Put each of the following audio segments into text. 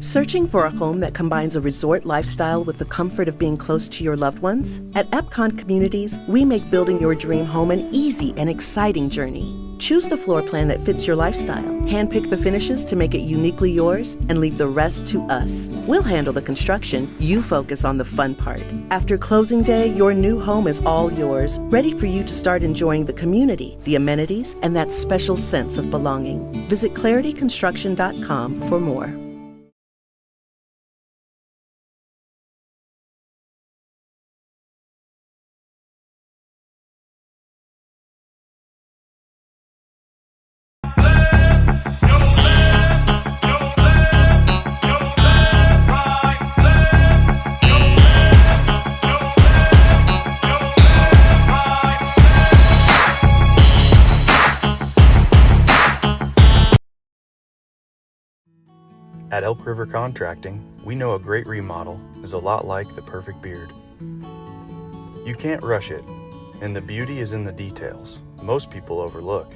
Searching for a home that combines a resort lifestyle with the comfort of being close to your loved ones? At Epcon Communities, we make building your dream home an easy and exciting journey. Choose the floor plan that fits your lifestyle, handpick the finishes to make it uniquely yours, and leave the rest to us. We'll handle the construction, you focus on the fun part. After closing day, your new home is all yours, ready for you to start enjoying the community, the amenities, and that special sense of belonging. Visit clarityconstruction.com for more. At Elk River Contracting, we know a great remodel is a lot like the perfect beard. You can't rush it, and the beauty is in the details most people overlook.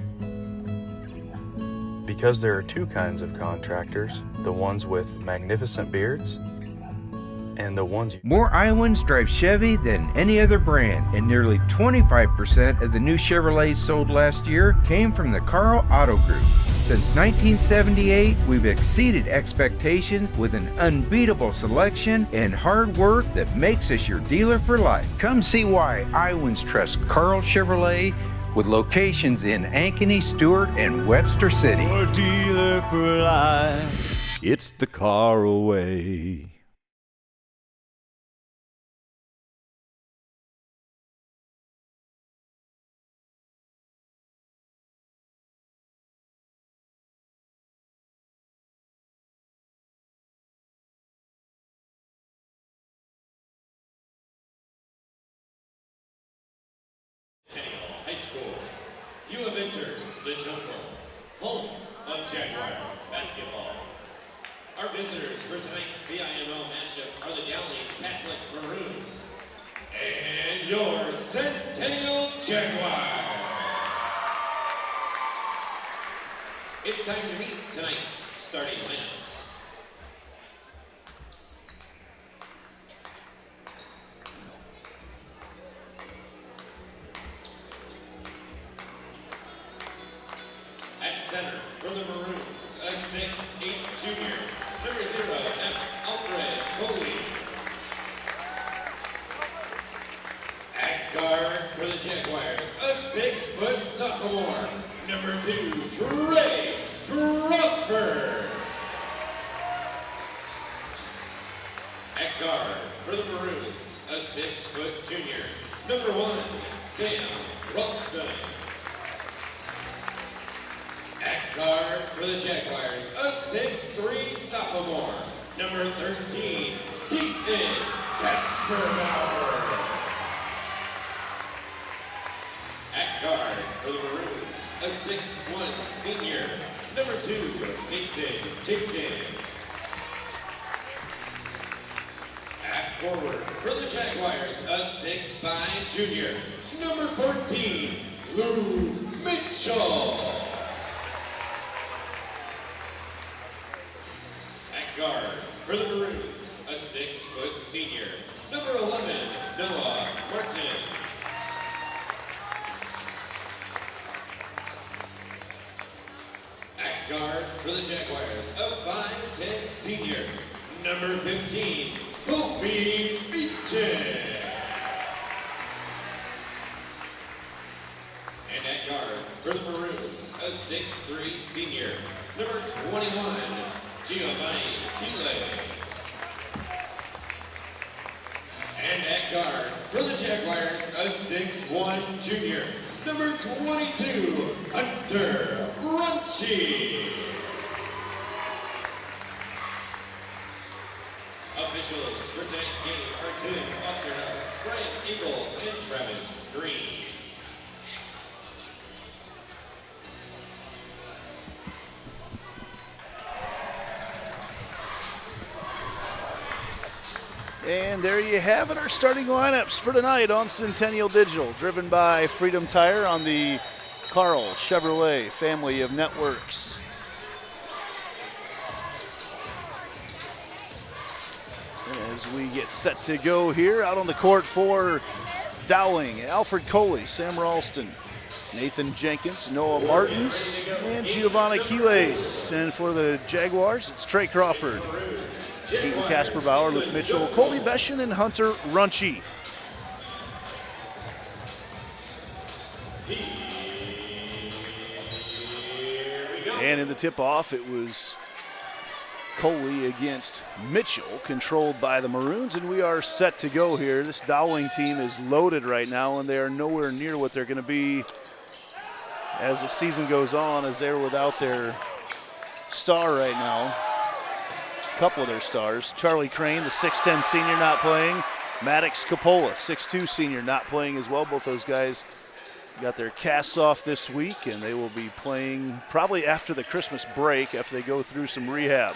Because there are two kinds of contractors, the ones with magnificent beards and the ones More Iowans drive Chevy than any other brand, and nearly 25% of the new Chevrolets sold last year came from the Carl Auto Group. Since 1978, we've exceeded expectations with an unbeatable selection and hard work that makes us your dealer for life. Come see why Iowans trust Carl Chevrolet, with locations in Ankeny, Stewart, and Webster City. Your dealer for life, it's the Carl way. Centennial High School, you have entered the jungle, home of Jaguar basketball. Our visitors for tonight's CIML matchup are the Dowling Catholic Maroons and your Centennial Jaguars. It's time to meet tonight's starting lineups. At center for the Maroons, a 6'8" junior, number 0, F. Alfred Coley. At guard for the Jaguars, a 6-foot sophomore, number 2, Trey Crawford. At guard for the Maroons, a 6-foot junior, number 1, Sam Rolston. At guard for the Jaguars, a 6'3" sophomore, number 13, Ethan Kasperbauer. At guard for the Maroons, a 6'1" senior, number 2, Nathan Jenkins. At forward for the Jaguars, a 6'5" junior, number 14, Luke Mitchell. Guard for the Maroons, a 6-foot senior, number 11, Noah Martins. At guard for the Jaguars, a 5'10" senior, number 15, Kobe Beaton. And at guard for the Maroons, a 6'3" senior, number 21, Giovanni Quiles. And at guard for the Jaguars, a 6'1" junior, number 22, Hunter Runchi. Officials for tonight's game are Tim Osterhaus, Brian Eagle, and Travis Green. And there you have it, our starting lineups for tonight on Centennial Digital, driven by Freedom Tire on the Carl Chevrolet family of networks. as we get set to go here out on the court for Dowling, Alfred Coley, Sam Ralston, Nathan Jenkins, Noah Martins, and Giovanni Quiles. And for the Jaguars, it's Trey Crawford, Keaton Casper Bauer, Luke Mitchell, Colby Beshin, and Hunter Runchie. And in the tip-off, it was Coley against Mitchell, controlled by the Maroons, and we are set to go here. This Dowling team is loaded right now, and they are nowhere near what they're going to be as the season goes on, as they're without their star right now. A couple of their stars. Charlie Crane, the 6'10 senior, not playing. Maddox Coppola, 6'2 senior, not playing as well. Both those guys got their casts off this week, and they will be playing probably after the Christmas break, after they go through some rehab.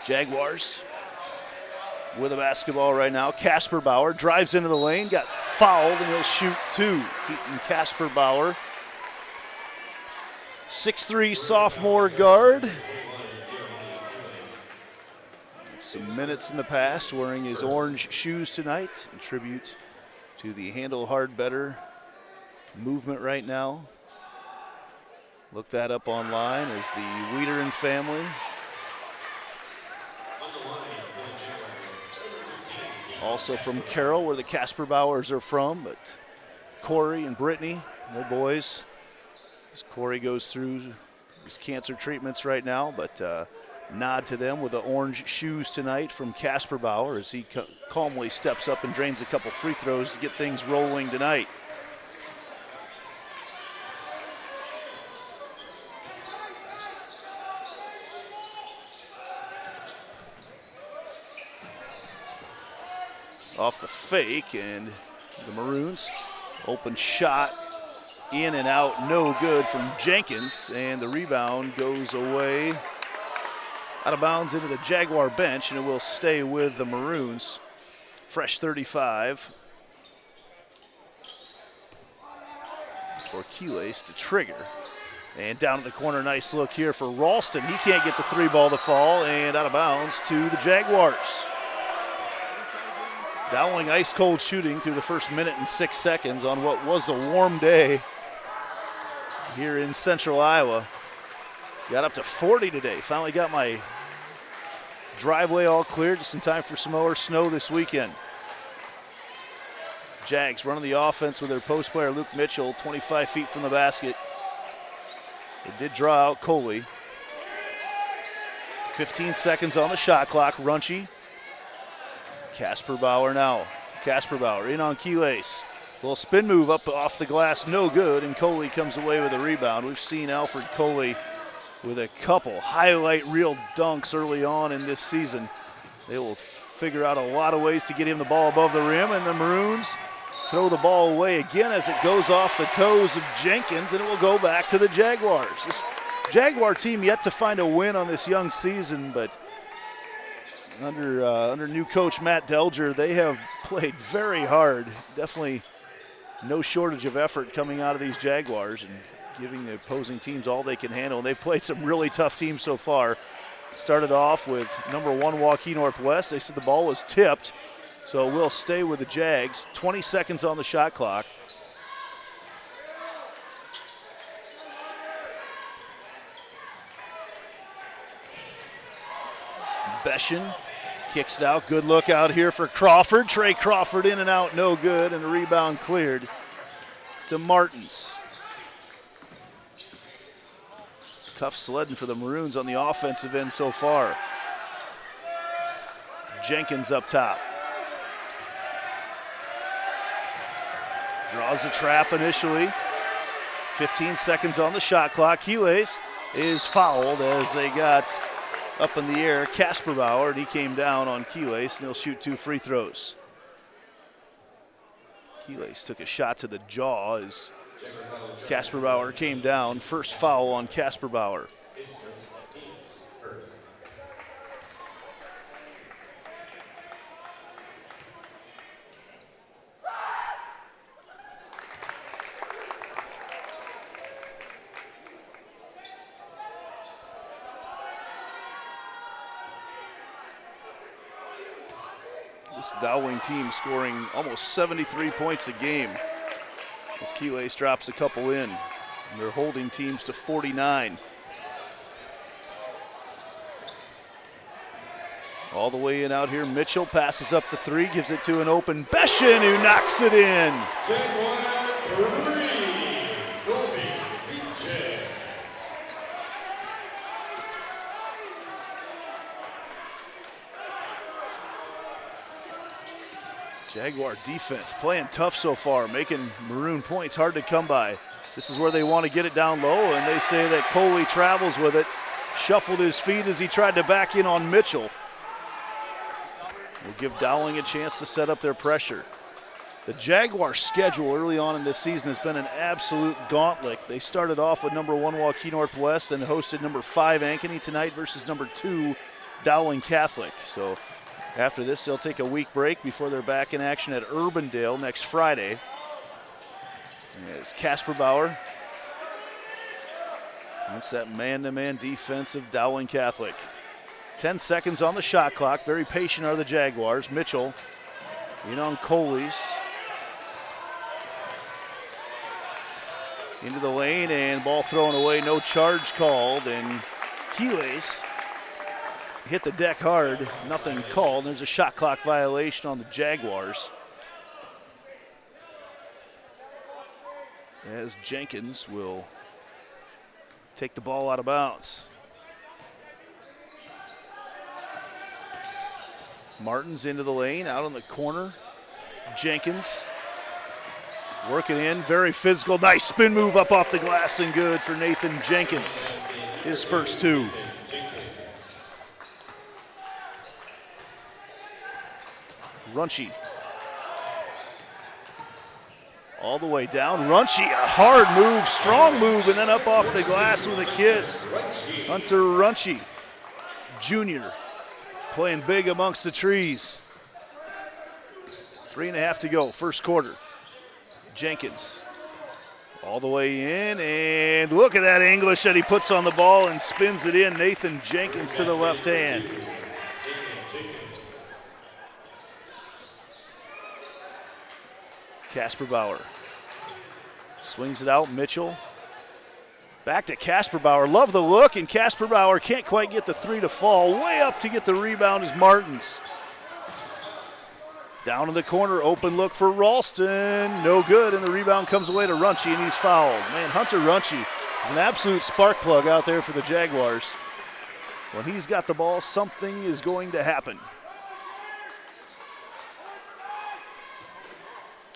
Jaguars with a basketball right now. Casper Bauer drives into the lane, got fouled, and he'll shoot two. Keaton Casper Bauer, 6'3 sophomore guard. Some minutes in the past, wearing his orange shoes tonight, in tribute to the Handle Hard Better movement right now. Look that up online as the Wiederin family. Also from Carroll, where the Casper Bauers are from, but Corey and Brittany, their boys, as Corey goes through his cancer treatments right now, but nod to them with the orange shoes tonight from Casper Bauer as he calmly steps up and drains a couple free throws to get things rolling tonight. Off the fake, and the Maroons open shot in and out, no good from Jenkins, and the rebound goes away out of bounds into the Jaguar bench, and it will stay with the Maroons. Fresh 35 for Quiles to trigger. And down to the corner, nice look here for Ralston. He can't get the three ball to fall, and out of bounds to the Jaguars. Dowling ice cold shooting through the first minute and 6 seconds on what was a warm day here in central Iowa. Got up to 40 today. Finally got my driveway all cleared just in time for some more snow this weekend. Jags running the offense with their post player Luke Mitchell, 25 feet from the basket. It did draw out Coley. 15 seconds on the shot clock. Runchie. Casper Bauer now. Casper Bauer in on Quiles. Little spin move up off the glass, no good, and Coley comes away with a rebound. We've seen Alfred Coley with a couple highlight reel dunks early on in this season. They will figure out a lot of ways to get him the ball above the rim, and the Maroons throw the ball away again as it goes off the toes of Jenkins, and it will go back to the Jaguars. This Jaguar team yet to find a win on this young season, but under new coach Matt Delger, they have played very hard. Definitely no shortage of effort coming out of these Jaguars and giving the opposing teams all they can handle. And they've played some really tough teams so far. Started off with number 1 Waukee Northwest. They said the ball was tipped, so it will stay with the Jags. 20 seconds on the shot clock. Beshin kicks it out. Good look out here for Crawford. Trey Crawford in and out, no good, and the rebound cleared to Martins. Tough sledding for the Maroons on the offensive end so far. Jenkins up top. Draws the trap initially. 15 seconds on the shot clock. Quiles is fouled as they got up in the air Casper Bauer, and he came down on Quiles, and he'll shoot 2 free throws. Quiles took a shot to the jaw as Casper Bauer came down. First foul on Casper Bauer. This Dowling team scoring almost 73 points a game. As Keeways drops a couple in. And they're holding teams to 49. All the way in out here, Mitchell passes up the three, gives it to an open Beshin, who knocks it in. Jaguar defense playing tough so far, making Maroon points hard to come by. This is where they want to get it down low, and they say that Coley travels with it. Shuffled his feet as he tried to back in on Mitchell. Will give Dowling a chance to set up their pressure. The Jaguar schedule early on in this season has been an absolute gauntlet. They started off with number 1 Waukee Northwest and hosted number 5 Ankeny tonight versus number 2 Dowling Catholic. So after this, they'll take a week break before they're back in action at Urbandale next Friday. As Casper Bauer. That's that man-to-man defense of Dowling Catholic. 10 seconds on the shot clock. Very patient are the Jaguars. Mitchell in on Coley's. Into the lane and ball thrown away. No charge called. And Keeways hit the deck hard. Nothing called. There's a shot clock violation on the Jaguars. As Jenkins will take the ball out of bounds. Martin's into the lane, out on the corner. Jenkins working in, very physical. Nice spin move up off the glass and good for Nathan Jenkins. His first 2. Runchie. All the way down. Runchie, a hard move, strong move, and then up off the glass with a kiss. Hunter Runchie, Jr., playing big amongst the trees. 3.5 to go, first quarter. Jenkins all the way in, and look at that English that he puts on the ball and spins it in. Nathan Jenkins to the left hand. Casper Bauer swings it out. Mitchell back to Casper Bauer. Love the look, and Casper Bauer can't quite get the 3 to fall. Way up to get the rebound is Martins. Down in the corner, open look for Ralston. No good, and the rebound comes away to Runchie, and he's fouled. Man, Hunter Runchie is an absolute spark plug out there for the Jaguars. When he's got the ball, something is going to happen.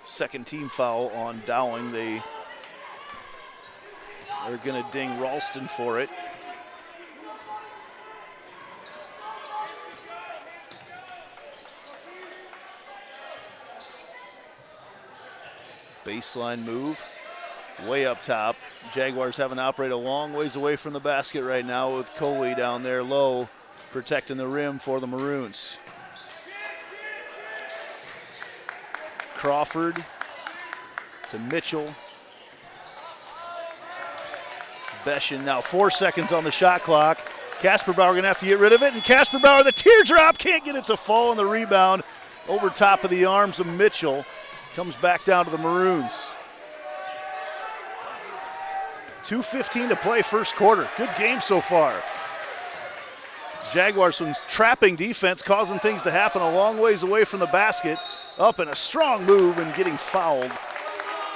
Second team foul on Dowling. They're going to ding Ralston for it. Baseline move, way up top. Jaguars having to operate a long ways away from the basket right now with Coley down there low, protecting the rim for the Maroons. Crawford to Mitchell. Beshin now 4 seconds on the shot clock. Casper Bauer going to have to get rid of it, and Casper Bauer, the teardrop, can't get it to fall on the rebound. Over top of the arms of Mitchell. Comes back down to the Maroons. 2:15 to play first quarter. Good game so far. Jaguars some trapping defense, causing things to happen a long ways away from the basket. Up in a strong move and getting fouled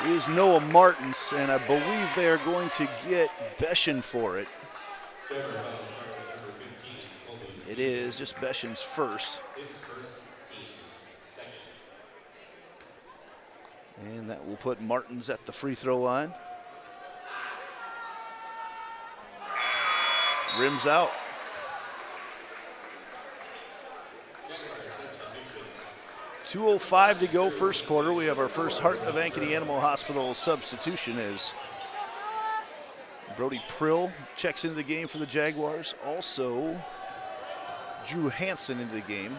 is Noah Martins, and I believe they are going to get Beshin for it. It is just Beshin's first. And that will put Martins at the free throw line. Rims out. .205 to go first quarter. We have our first Heart of Ankeny Animal Hospital substitution as Brody Prill checks into the game for the Jaguars. Also, Drew Hansen into the game.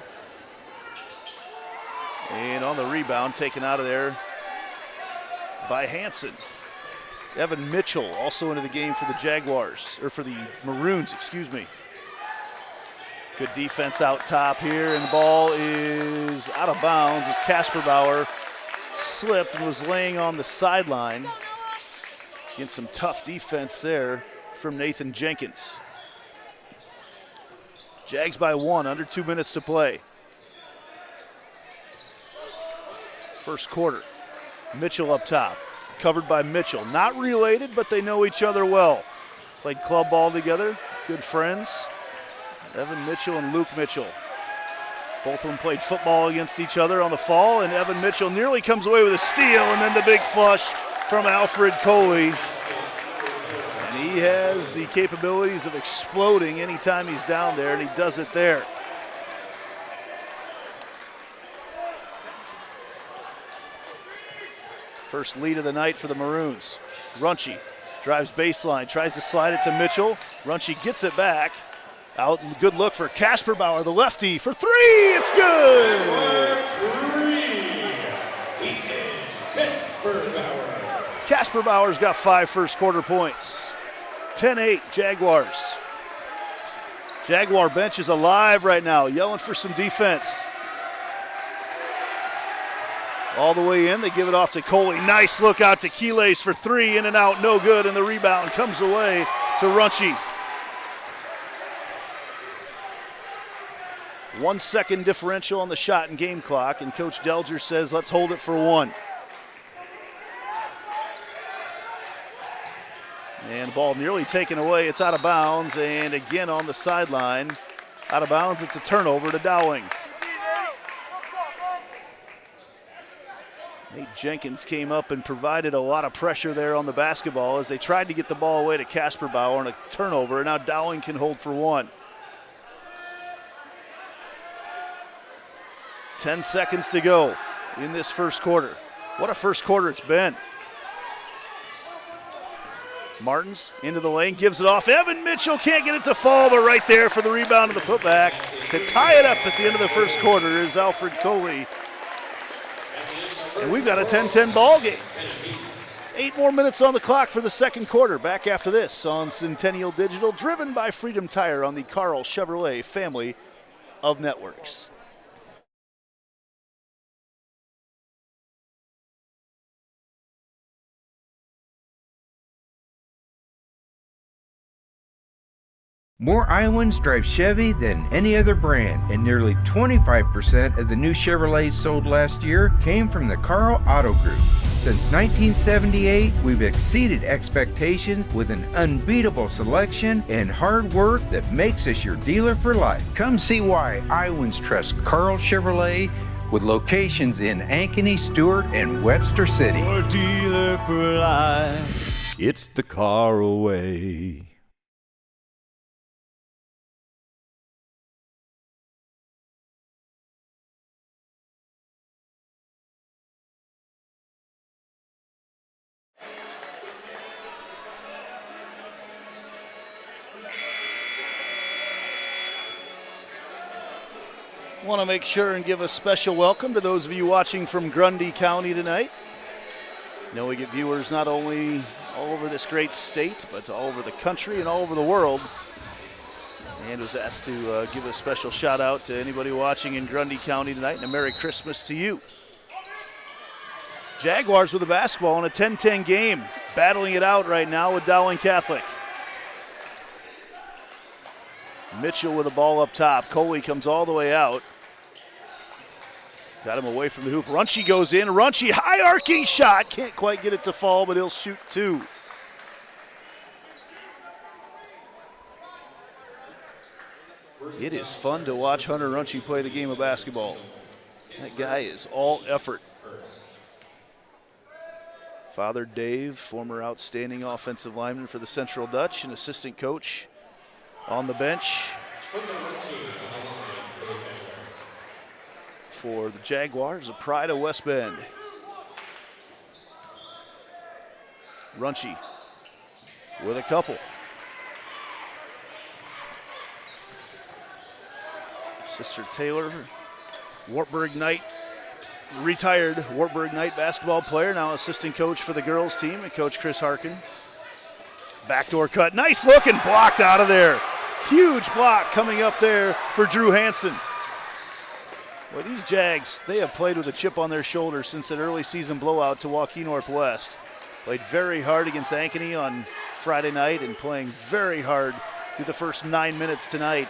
And on the rebound, taken out of there by Hansen. Evan Mitchell also into the game for the Jaguars, or for the Maroons, excuse me. Good defense out top here, and the ball is out of bounds as Casper Bauer slipped and was laying on the sideline. Getting some tough defense there from Nathan Jenkins. Jags by 1, under 2 minutes to play. First quarter. Mitchell up top, covered by Mitchell. Not related, but they know each other well. Played club ball together, good friends. Evan Mitchell and Luke Mitchell. Both of them played football against each other on the fall, and Evan Mitchell nearly comes away with a steal, and then the big flush from Alfred Coley. And he has the capabilities of exploding anytime he's down there, and he does it there. First lead of the night for the Maroons. Runche drives baseline, tries to slide it to Mitchell. Runche gets it back. Out, good look for Casper Bauer, the lefty, for 3, it's good! Casper Bauer's got 5 first quarter points. 10-8 Jaguars. Jaguar bench is alive right now, yelling for some defense. All the way in, they give it off to Coley. Nice look out to Quiles for 3, in and out, no good, and the rebound comes away to Runche. 1 second differential on the shot and game clock, and Coach Delger says, let's hold it for 1. And the ball nearly taken away. It's out of bounds, and again on the sideline. Out of bounds, it's a turnover to Dowling. Nate Jenkins came up and provided a lot of pressure there on the basketball as they tried to get the ball away to Casper Bauer on a turnover, and now Dowling can hold for 1. 10 seconds to go in this first quarter. What a first quarter it's been. Martins into the lane, gives it off. Evan Mitchell can't get it to fall, but right there for the rebound and the putback to tie it up at the end of the first quarter is Alfred Coley. And we've got a 10-10 ball game. 8 more minutes on the clock for the second quarter. Back after this on Centennial Digital, driven by Freedom Tire on the Carl Chevrolet family of networks. More Iowans drive Chevy than any other brand, and nearly 25% of the new Chevrolets sold last year came from the Carl Auto Group. Since 1978, we've exceeded expectations with an unbeatable selection and hard work that makes us your dealer for life. Come see why Iowans trust Carl Chevrolet with locations in Ankeny, Stewart, and Webster City. Your dealer for life. It's the Carl way. Want to make sure and give a special welcome to those of you watching from Grundy County tonight. I know we get viewers not only all over this great state, but all over the country and all over the world. And was asked to give a special shout out to anybody watching in Grundy County tonight, and a Merry Christmas to you. Jaguars with the basketball in a 10-10 game, battling it out right now with Dowling Catholic. Mitchell with the ball up top. Coley comes all the way out. Got him away from the hoop. Runche goes in. Runche, high arcing shot. Can't quite get it to fall, but he'll shoot 2. It is fun to watch Hunter Runche play the game of basketball. That guy is all effort. Father Dave, former outstanding offensive lineman for the Central Dutch and assistant coach on the bench for the Jaguars, a pride of West Bend. Runche with a couple. Sister Taylor, Wartburg Knight, retired Wartburg Knight basketball player, now assistant coach for the girls team, and Coach Chris Harkin. Backdoor cut, nice look and blocked out of there. Huge block coming up there for Drew Hansen. Well, these Jags, they have played with a chip on their shoulder since an early season blowout to Waukee Northwest. Played very hard against Ankeny on Friday night and playing very hard through the first 9 minutes tonight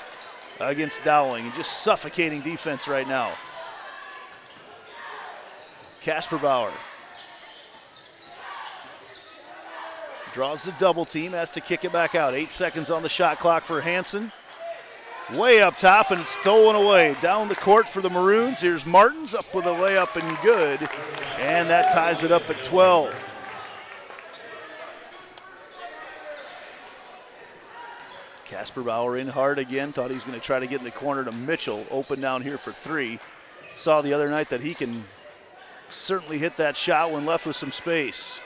against Dowling, and just suffocating defense right now. Casper Bauer draws the double team, has to kick it back out. 8 seconds on the shot clock for Hansen. Way up top, and it's stolen away. Down the court for the Maroons. Here's Martins up with a layup and good, and that ties it up at 12. Casper Bauer in hard again. Thought he was going to try to get in the corner to Mitchell. Open down here for 3. Saw the other night that he can certainly hit that shot when left with some space.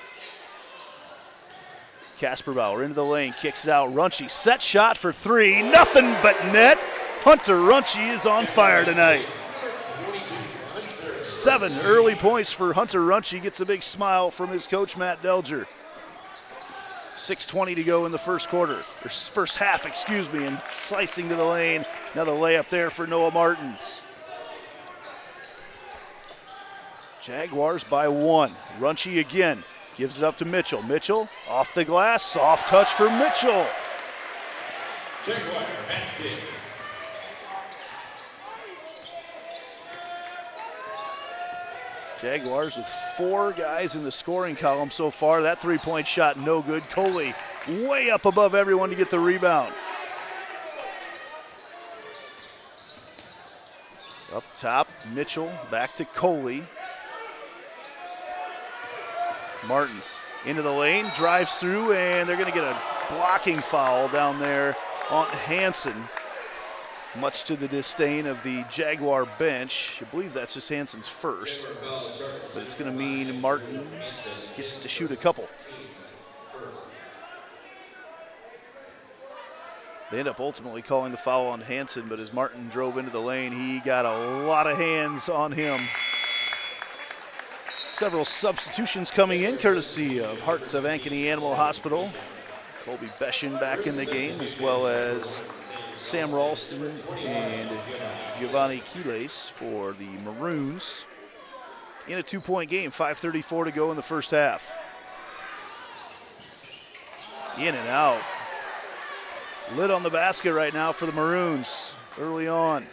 Casper Bauer into the lane, kicks it out. Runche, set shot for 3. Nothing but net. Hunter Runche is on fire tonight. 7 early points for Hunter Runche. Gets a big smile from his coach, Matt Delger. 6:20 to go in the first quarter, or first half, and slicing to the lane. Another layup there for Noah Martins. Jaguars by 1. Runche again, gives it up to Mitchell. Mitchell off the glass, soft touch for Mitchell. Jaguar basket. Jaguars with 4 guys in the scoring column so far. That 3-point shot no good. Coley way up above everyone to get the rebound. Up top, Mitchell back to Coley. Martins into the lane, drives through, and they're going to get a blocking foul down there on Hansen. Much to the disdain of the Jaguar bench. I believe that's just Hansen's first. But it's going to mean Martin gets to shoot a couple. They end up ultimately calling the foul on Hansen, but as Martin drove into the lane, he got a lot of hands on him. Several substitutions coming in, courtesy of Hearts of Ankeny Animal Hospital. Colby Beshin back in the game, as well as Sam Ralston and Giovanni Quiles for the Maroons. In a 2-point game, 5:34 to go in the first half. In and out. Lid on the basket right now for the Maroons early on.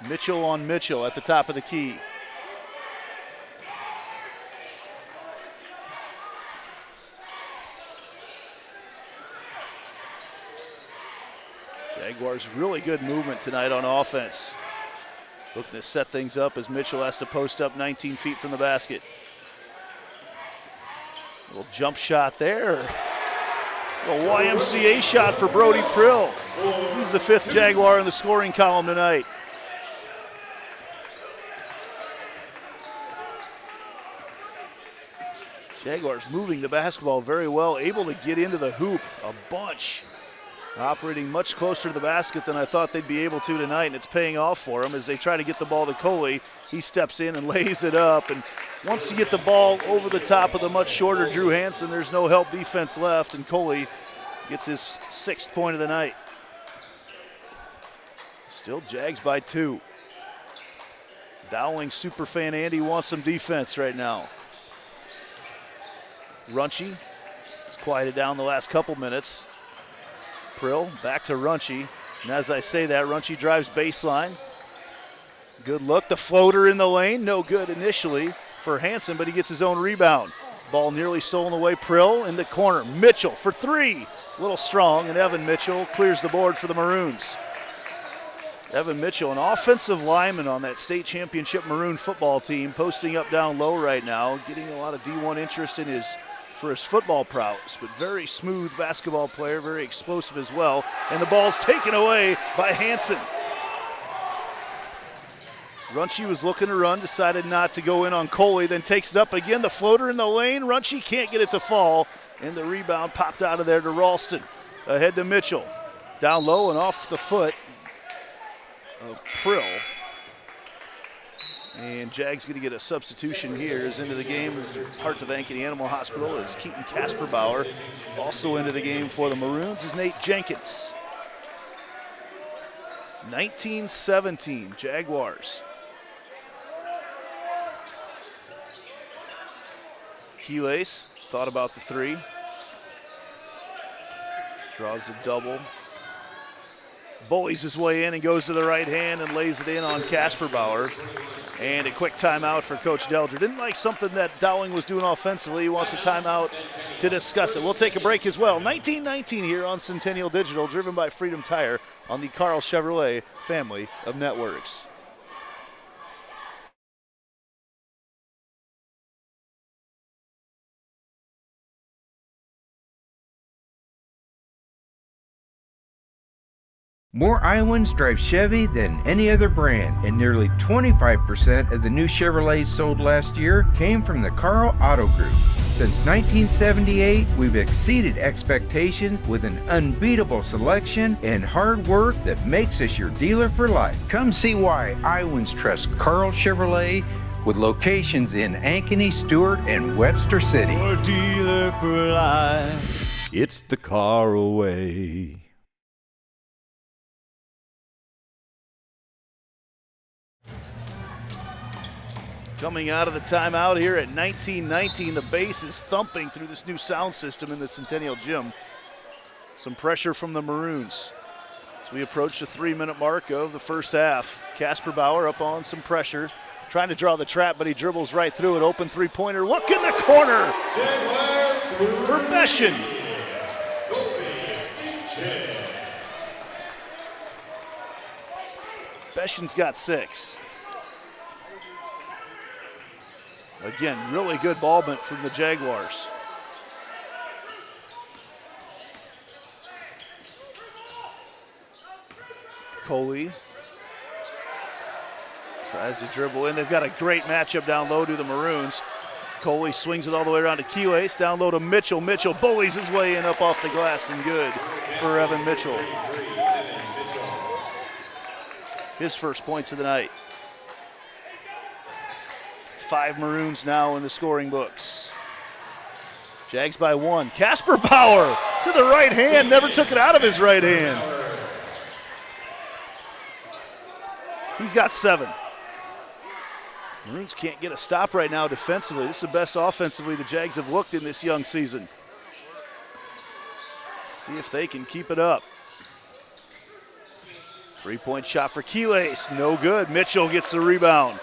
Mitchell on Mitchell at the top of the key. Jaguars really good movement tonight on offense. Looking to set things up as Mitchell has to post up 19 feet from the basket. Little jump shot there. Little YMCA shot for Brody Prill. He's the 5th Jaguar in the scoring column tonight. Jaguars moving the basketball very well, able to get into the hoop a bunch. Operating much closer to the basket than I thought they'd be able to tonight, and it's paying off for them as they try to get the ball to Coley. He steps in and lays it up, and once you get the ball over the top of the much shorter Drew Hansen, there's no help defense left, and Coley gets his 6th point of the night. Still Jags by 2. Dowling superfan Andy wants some defense right now. Runche has quieted down the last couple minutes. Prill back to Runche, and as I say that, Runche drives baseline. Good look, the floater in the lane, no good initially for Hansen, but he gets his own rebound. Ball nearly stolen away. Prill in the corner. Mitchell for 3, a little strong, and Evan Mitchell clears the board for the Maroons. Evan Mitchell, an offensive lineman on that state championship Maroon football team, posting up down low right now, getting a lot of D1 interest in his football prowess, but very smooth basketball player, very explosive as well. And the ball's taken away by Hansen. Runche was looking to run, decided not to go in on Coley, then takes it up again. The floater in the lane. Runche can't get it to fall, and the rebound popped out of there to Ralston. Ahead to Mitchell. Down low and off the foot of Prill. And And Jags going to get a substitution here as into the game. Heart of Ankeny Animal Hospital is Keaton Casperbauer. Also into the game for the Maroons is Nate Jenkins. 19-17 Jaguars. Keelace thought about the three. Draws a double. Bullies his way in and goes to the right hand and lays it in on Casperbauer. And a quick timeout for Coach Delger. Didn't like something that Dowling was doing offensively. He wants a timeout to discuss it. We'll take a break as well. 19-19 here on Centennial Digital, driven by Freedom Tire on the Carl Chevrolet family of networks. More Iowans drive Chevy than any other brand, and nearly 25% of the new Chevrolets sold last year came from the Carl Auto Group. Since 1978, we've exceeded expectations with an unbeatable selection and hard work that makes us your dealer for life. Come see why Iowans trust Carl Chevrolet with locations in Ankeny, Stewart, and Webster City. Your dealer for life. It's the Carl way. Coming out of the timeout here at 19-19, the bass is thumping through this new sound system in the Centennial Gym. Some pressure from the Maroons as we approach the 3-minute mark of the first half. Casperbauer up on some pressure, trying to draw the trap, but he dribbles right through it. Open three-pointer, look in the corner for Beshin. Beshin's got 6. Again, really good ballment from the Jaguars. Coley tries to dribble in. They've got a great matchup down low to the Maroons. Coley swings it all the way around to Keelace. Down low to Mitchell. Mitchell bullies his way in up off the glass and good for Evan Mitchell. His first points of the night. 5 Maroons now in the scoring books. Jags by 1. Casperbauer to the right hand, never took it out of his right hand. He's got 7. Maroons can't get a stop right now defensively. This is the best offensively the Jags have looked in this young season. See if they can keep it up. 3-point shot for Keelace, no good. Mitchell gets the rebound.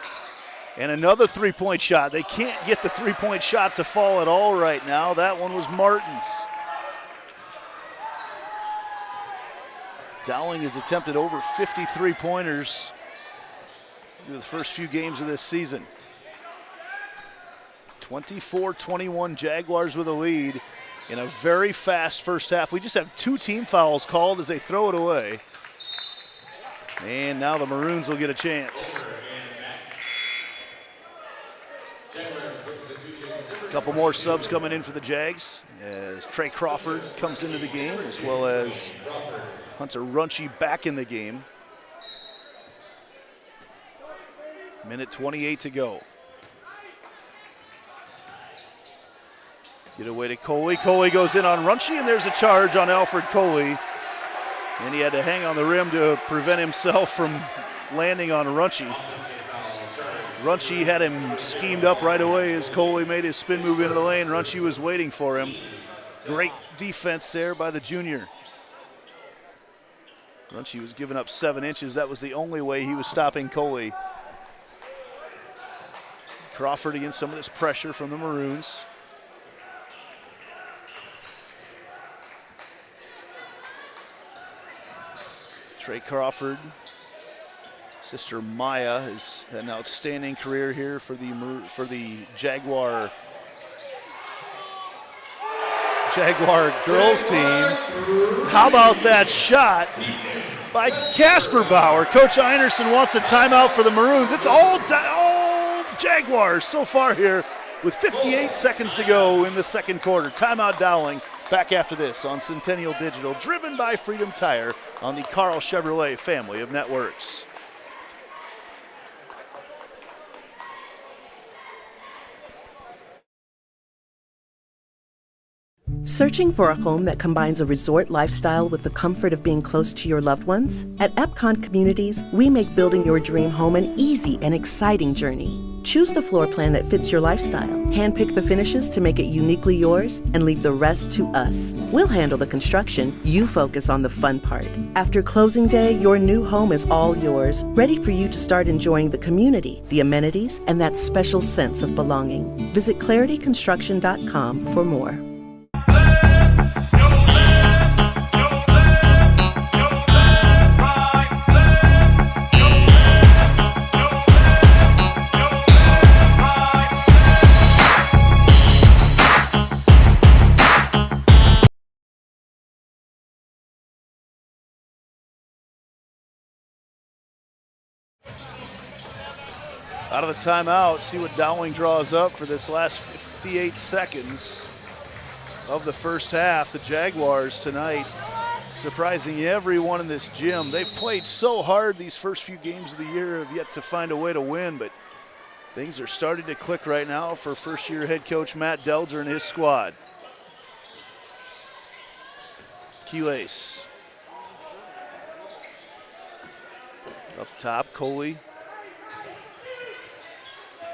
And another 3-point shot. They can't get the 3-point shot to fall at all right now. That one was Martin's. Dowling has attempted over 50 3-pointers through the first few games of this season. 24-21 Jaguars with a lead in a very fast first half. We just have 2 team fouls called as they throw it away. And now the Maroons will get a chance. A couple more subs coming in for the Jags as Trey Crawford comes into the game, as well as Hunter Runchie back in the game. Minute 28 to go. Get away to Coley. Coley goes in on Runchie, and there's a charge on Alfred Coley. And he had to hang on the rim to prevent himself from landing on Runchie. Runchie had him schemed up right away as Coley made his spin move into the lane. Runchie was waiting for him. Great defense there by the junior. Runchie was giving up 7 inches. That was the only way he was stopping Coley. Crawford against some of this pressure from the Maroons. Trey Crawford. Sister Maya has had an outstanding career here for the Jaguar girls team. How about that shot by Casperbauer? Coach Einerson wants a timeout for the Maroons. It's all Jaguars so far here with 58 seconds to go in the second quarter. Timeout Dowling. Back after this on Centennial Digital, driven by Freedom Tire on the Carl Chevrolet family of networks. Searching for a home that combines a resort lifestyle with the comfort of being close to your loved ones? At Epcon Communities, we make building your dream home an easy and exciting journey. Choose the floor plan that fits your lifestyle, handpick the finishes to make it uniquely yours, and leave the rest to us. We'll handle the construction, you focus on the fun part. After closing day, your new home is all yours, ready for you to start enjoying the community, the amenities, and that special sense of belonging. Visit clarityconstruction.com for more. Out of the timeout, see what Dowling draws up for this last 58 seconds of the first half. The Jaguars tonight surprising everyone in this gym. They've played so hard these first few games of the year, have yet to find a way to win, but things are starting to click right now for first-year head coach Matt Delger and his squad. Keelace. Up top, Coley.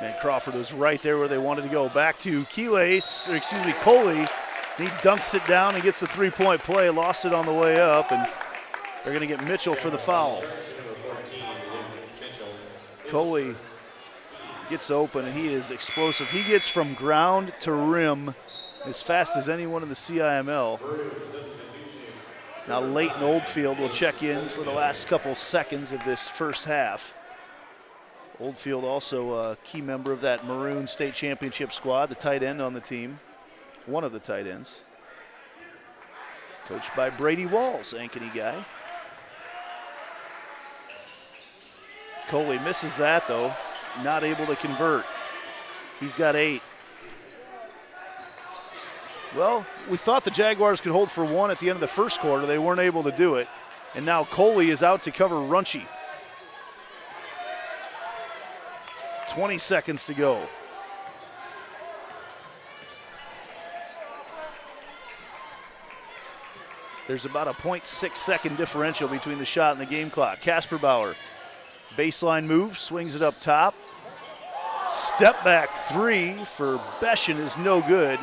And Crawford was right there where they wanted to go. Back to Keelace, or excuse me, Coley. He dunks it down and gets the three-point play. Lost it on the way up, and they're going to get Mitchell for the foul. Coley gets open, and he is explosive. He gets from ground to rim as fast as anyone in the CIML. Now Leighton Oldfield will check in for the last couple seconds of this first half. Oldfield also a key member of that Maroon State Championship squad, the tight end on the team, one of the tight ends. Coached by Brady Walls, Ankeny guy. Coley misses that though, not able to convert. He's got 8. Well, we thought the Jaguars could hold for 1 at the end of the first quarter. They weren't able to do it. And now Coley is out to cover Runchie. 20 seconds to go. There's about a 0.6 second differential between the shot and the game clock. Casper Bauer, baseline move, swings it up top. Step back 3 for Beshin is no good.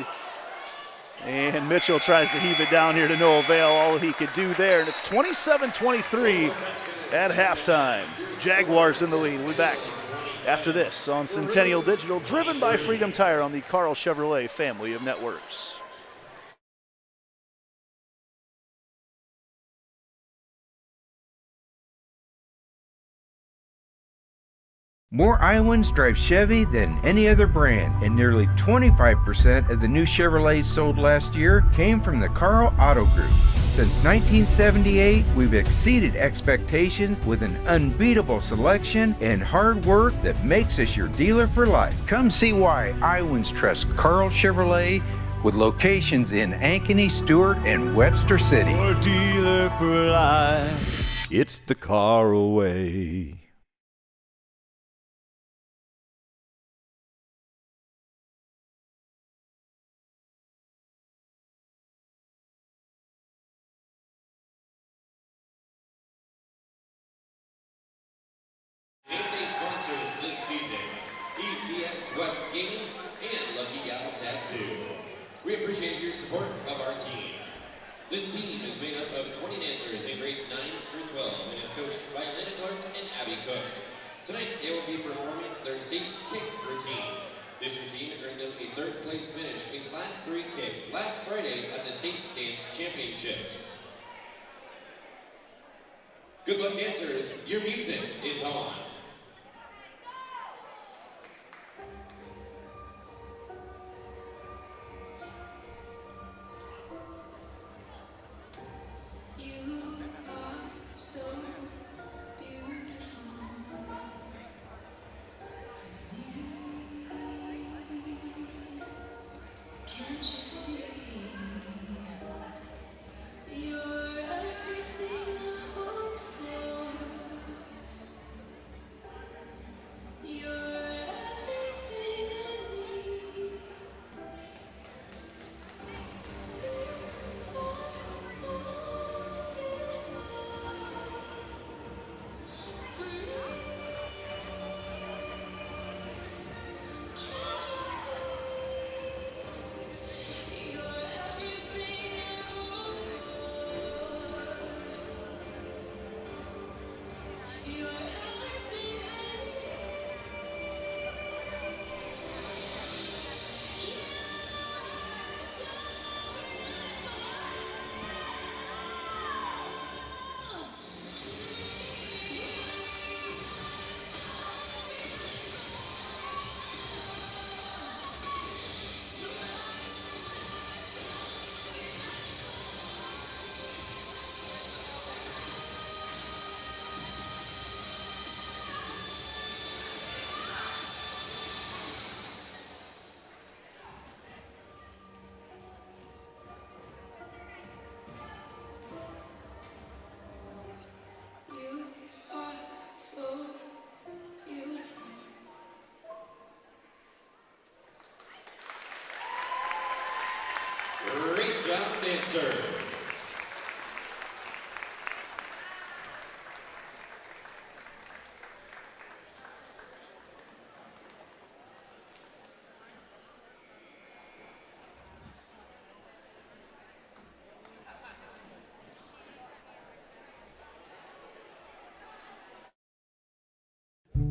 And Mitchell tries to heave it down here to no avail. All he could do there, and it's 27-23 at halftime. Jaguars in the lead. We'll be back after this on Centennial Digital, driven by Freedom Tire on the Carl Chevrolet family of networks. More Iowans drive Chevy than any other brand, and nearly 25% of the new Chevrolets sold last year came from the Carl Auto Group. Since 1978, we've exceeded expectations with an unbeatable selection and hard work that makes us your dealer for life. Come see why Iowans trust Carl Chevrolet with locations in Ankeny, Stewart, and Webster City. Your dealer for life. It's the Carl way. Game sponsors this season, ECS West Gaming and Lucky Gal Tattoo. We appreciate your support of our team. This team is made up of 20 dancers in grades 9 through 12 and is coached by Lena Clark and Abby Cook. Tonight, they will be performing their state kick routine. This routine earned them a 3rd place finish in Class 3 kick last Friday at the State Dance Championships. Good luck, dancers. Your music is on. So beautiful to me. Can't you see? You're everything I hope for. job, dancers.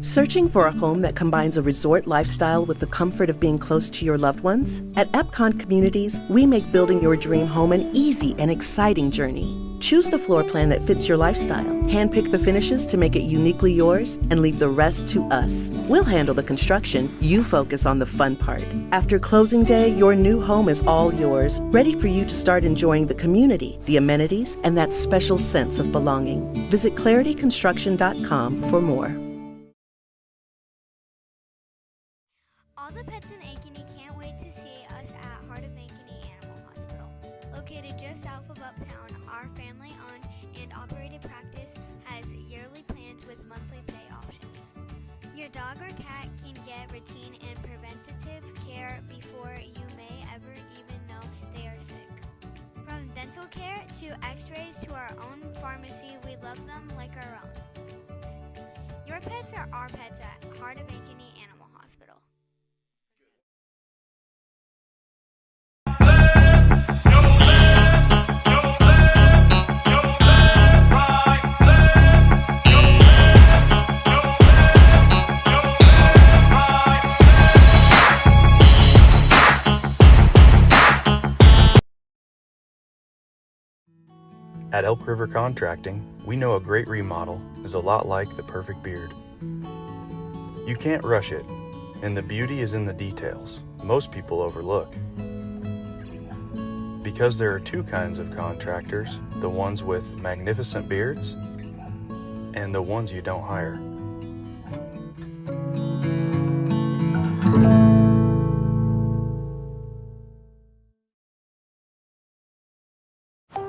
Searching for a home that combines a resort lifestyle with the comfort of being close to your loved ones? At Epcon Communities, we make building your dream home an easy and exciting journey. Choose the floor plan that fits your lifestyle, handpick the finishes to make it uniquely yours, and leave the rest to us. We'll handle the construction, you focus on the fun part. After closing day, your new home is all yours, ready for you to start enjoying the community, the amenities, and that special sense of belonging. Visit clarityconstruction.com for more. All the pets in Ankeny can't wait to see us at Heart of Ankeny Animal Hospital. Located just south of Uptown, our family-owned and operated practice has yearly plans with monthly pay options. Your dog or cat can get routine and preventative care before you may ever even know they are sick. From dental care to x-rays to our own pharmacy, we love them like our own. Your pets are our pets at Heart of Ankeny Animal Hospital. At Elk River Contracting, we know a great remodel is a lot like the perfect beard. You can't rush it, and the beauty is in the details most people overlook. Because there are two kinds of contractors, the ones with magnificent beards and the ones you don't hire.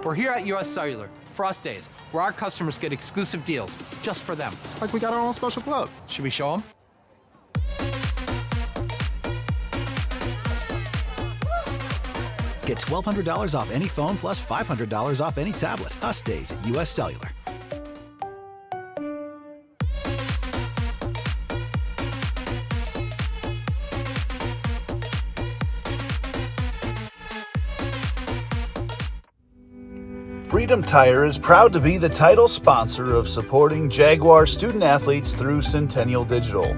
We're here at US Cellular, Frost Days, where our customers get exclusive deals just for them. It's like we got our own special club. Should we show them? Get $1,200 off any phone plus $500 off any tablet. Us Days at US Cellular. Freedom Tire is proud to be the title sponsor of supporting Jaguar student athletes through Centennial Digital.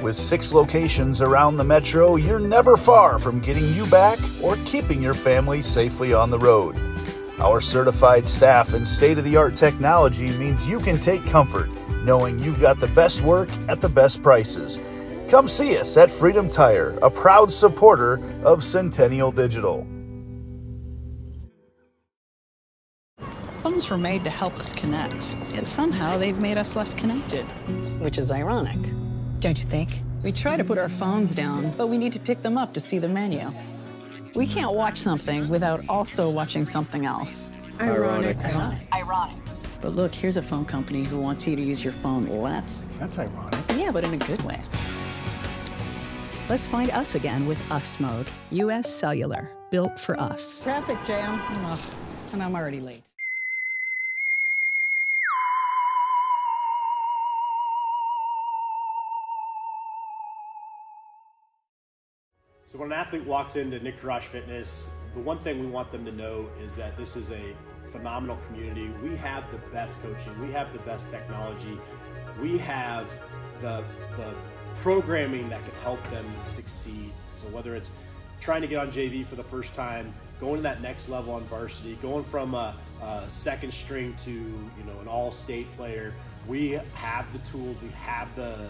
With 6 locations around the metro, you're never far from getting you back or keeping your family safely on the road. Our certified staff and state-of-the-art technology means you can take comfort knowing you've got the best work at the best prices. Come see us at Freedom Tire, a proud supporter of Centennial Digital. Phones were made to help us connect, yet somehow they've made us less connected. Which is ironic. Don't you think? We try to put our phones down, but we need to pick them up to see the menu. We can't watch something without also watching something else. Ironic. But look, here's a phone company who wants you to use your phone less. That's ironic. Yeah, but in a good way. Let's find us again with Us Mode. US Cellular, built for us. Traffic jam. Ugh, and I'm already late. So when an athlete walks into Nick Garage Fitness, the one thing we want them to know is that this is a phenomenal community. We have the best coaching. We have the best technology. We have the programming that can help them succeed. So whether it's trying to get on JV for the first time, going to that next level on varsity, going from a second string to an all-state player, we have the tools, we have the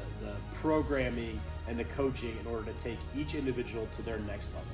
programming and the coaching in order to take each individual to their next level.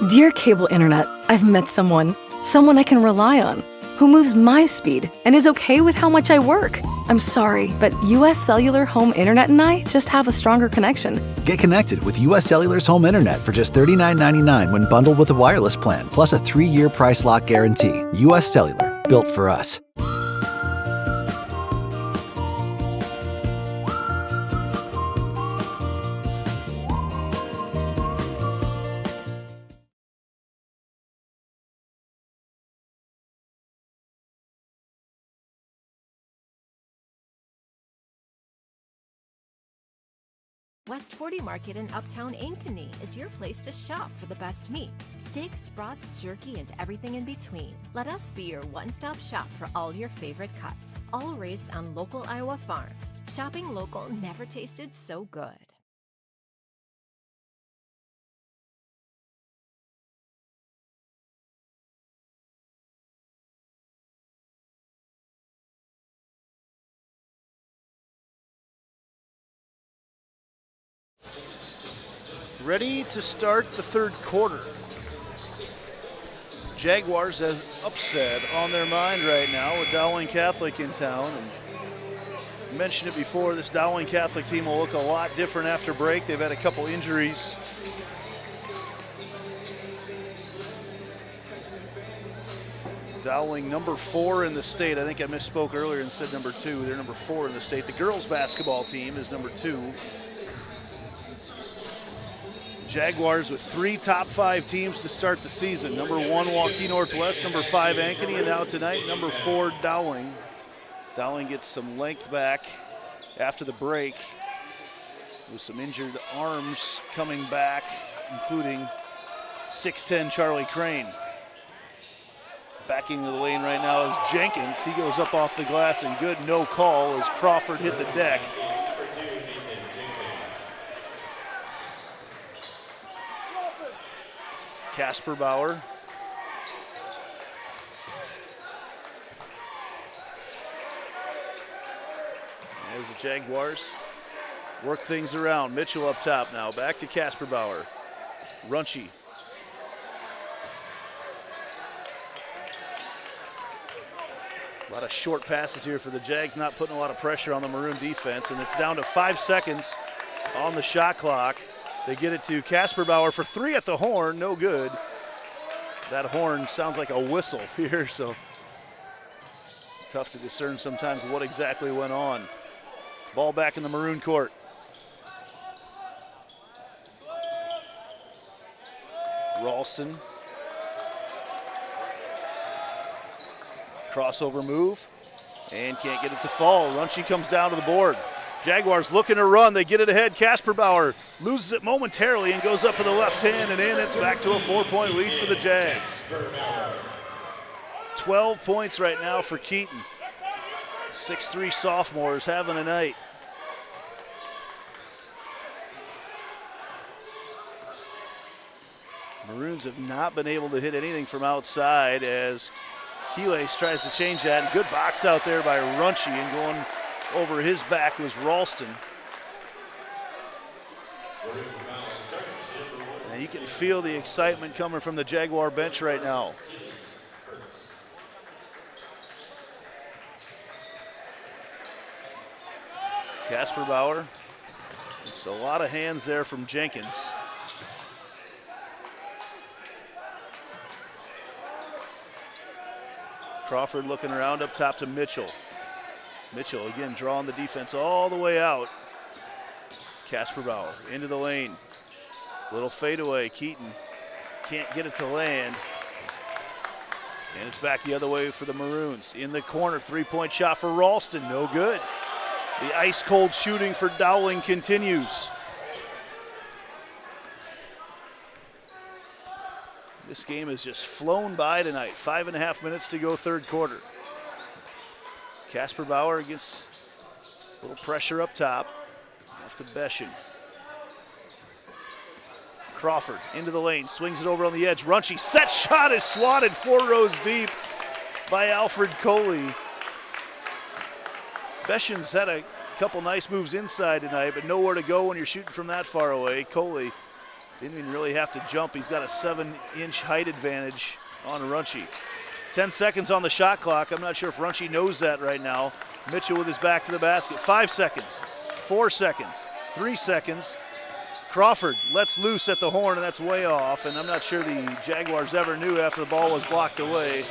Dear Cable Internet, I've met someone I can rely on, who moves my speed and is okay with how much I work. I'm sorry, but US Cellular Home Internet and I just have a stronger connection. Get connected with US Cellular's home internet for just $39.99 when bundled with a wireless plan, plus a 3-year price lock guarantee. US Cellular, built for us. West 40 Market in Uptown Ankeny is your place to shop for the best meats, steaks, brats, jerky, and everything in between. Let us be your one-stop shop for all your favorite cuts, all raised on local Iowa farms. Shopping local never tasted so good. Ready to start the third quarter. Jaguars have upset on their mind right now with Dowling Catholic in town. And mentioned it before, this Dowling Catholic team will look a lot different after break. They've had a couple injuries. Dowling number 4 in the state. I think I misspoke earlier and said number 2. They're number 4 in the state. The girls basketball team is number 2. Jaguars with 3 top 5 teams to start the season. Number 1, Waukee Northwest. Number 5, Ankeny. And now tonight, number 4, Dowling. Dowling gets some length back after the break with some injured arms coming back, including 6'10" Charlie Crane. Backing to the lane right now is Jenkins. He goes up off the glass and good. No call as Crawford hit the deck. Casper Bauer. As the Jaguars work things around. Mitchell up top now. Back to Casper Bauer. Runchie. A lot of short passes here for the Jags, not putting a lot of pressure on the Maroon defense, and it's down to 5 seconds on the shot clock. They get it to Casper Bauer for 3 at the horn, no good. That horn sounds like a whistle here, so tough to discern sometimes what exactly went on. Ball back in the Maroon court. Ralston. Crossover move, and can't get it to fall. Runchie comes down to the board. Jaguars looking to run. They get it ahead. Casper Bauer loses it momentarily and goes up to the left hand and in. It's back to a 4-point lead for the Jags. 12 points right now for Keaton. 6'3" sophomore is having a night. Maroons have not been able to hit anything from outside as Keelace tries to change that. And good box out there by Runchie, and going over his back was Ralston. And you can feel the excitement coming from the Jaguar bench right now. Casper Bauer. It's a lot of hands there from Jenkins. Crawford looking around up top to Mitchell. Mitchell again drawing the defense all the way out. Casper Bauer into the lane. Little fadeaway. Keaton can't get it to land. And it's back the other way for the Maroons. In the corner, 3-point shot for Ralston. No good. The ice cold shooting for Dowling continues. This game has just flown by tonight. 5.5 minutes to go, third quarter. Casper Bauer gets a little pressure up top. Off to Beshin. Crawford into the lane, swings it over on the edge. Runchie, set shot is swatted 4 rows deep by Alfred Coley. Beshin's had a couple nice moves inside tonight, but nowhere to go when you're shooting from that far away. Coley Didn't even really have to jump. He's got a 7-inch height advantage on Runchie. 10 seconds on the shot clock. I'm not sure if Runchie knows that right now. Mitchell with his back to the basket. 5 seconds, 4 seconds, 3 seconds. Crawford lets loose at the horn, and that's way off. And I'm not sure the Jaguars ever knew after the ball was blocked away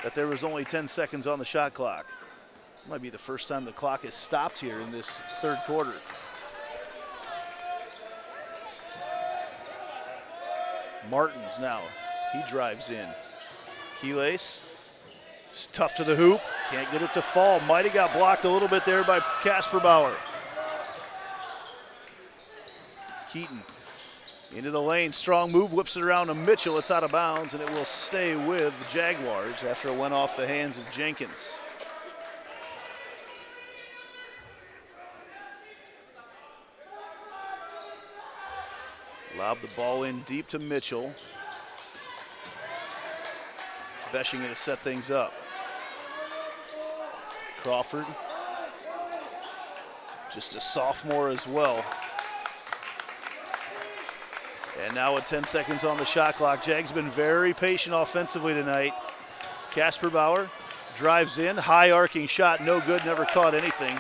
that there was only 10 seconds on the shot clock. Might be the first time the clock has stopped here in this third quarter. Martins now, he drives in. Keelace, it's tough to the hoop, can't get it to fall. Might have got blocked a little bit there by Casper Bauer. Keaton into the lane, strong move, whips it around to Mitchell. It's out of bounds, and it will stay with the Jaguars after it went off the hands of Jenkins. Lob the ball in deep to Mitchell. Beshing to set things up. Crawford, just a sophomore as well. And now with 10 seconds on the shot clock, Jag's been very patient offensively tonight. Casper Bauer drives in, high arcing shot, no good, never caught anything.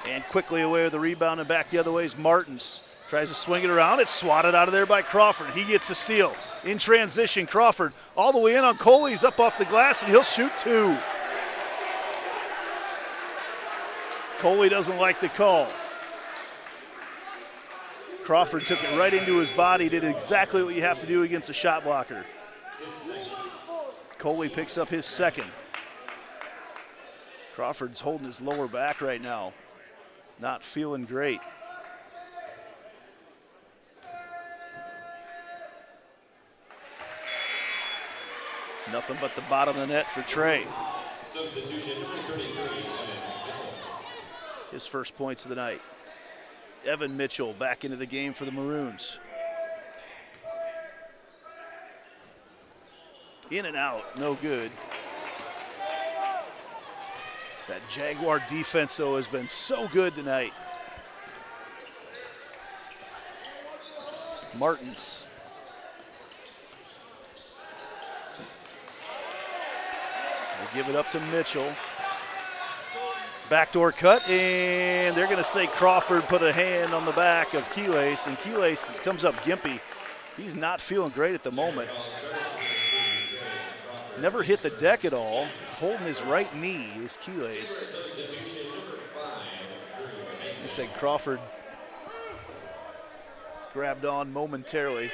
And quickly away with the rebound and back the other way is Martins. Tries to swing it around, it's swatted out of there by Crawford. He gets the steal. In transition, Crawford all the way in on Coley. He's up off the glass and he'll shoot 2. Coley doesn't like the call. Crawford took it right into his body, did exactly what you have to do against a shot blocker. Coley picks up his second. Crawford's holding his lower back right now. Not feeling great. Nothing but the bottom of the net for Trey. Substitution number 33, Evan Mitchell. His first points of the night. Evan Mitchell back into the game for the Maroons. In and out, no good. That Jaguar defense, though, has been so good tonight. Martins. They give it up to Mitchell. Backdoor cut, and they're going to say Crawford put a hand on the back of Keelace, and Keelace comes up gimpy. He's not feeling great at the moment. Never hit the deck at all. Holding his right knee is Keelace. He said Crawford grabbed on momentarily.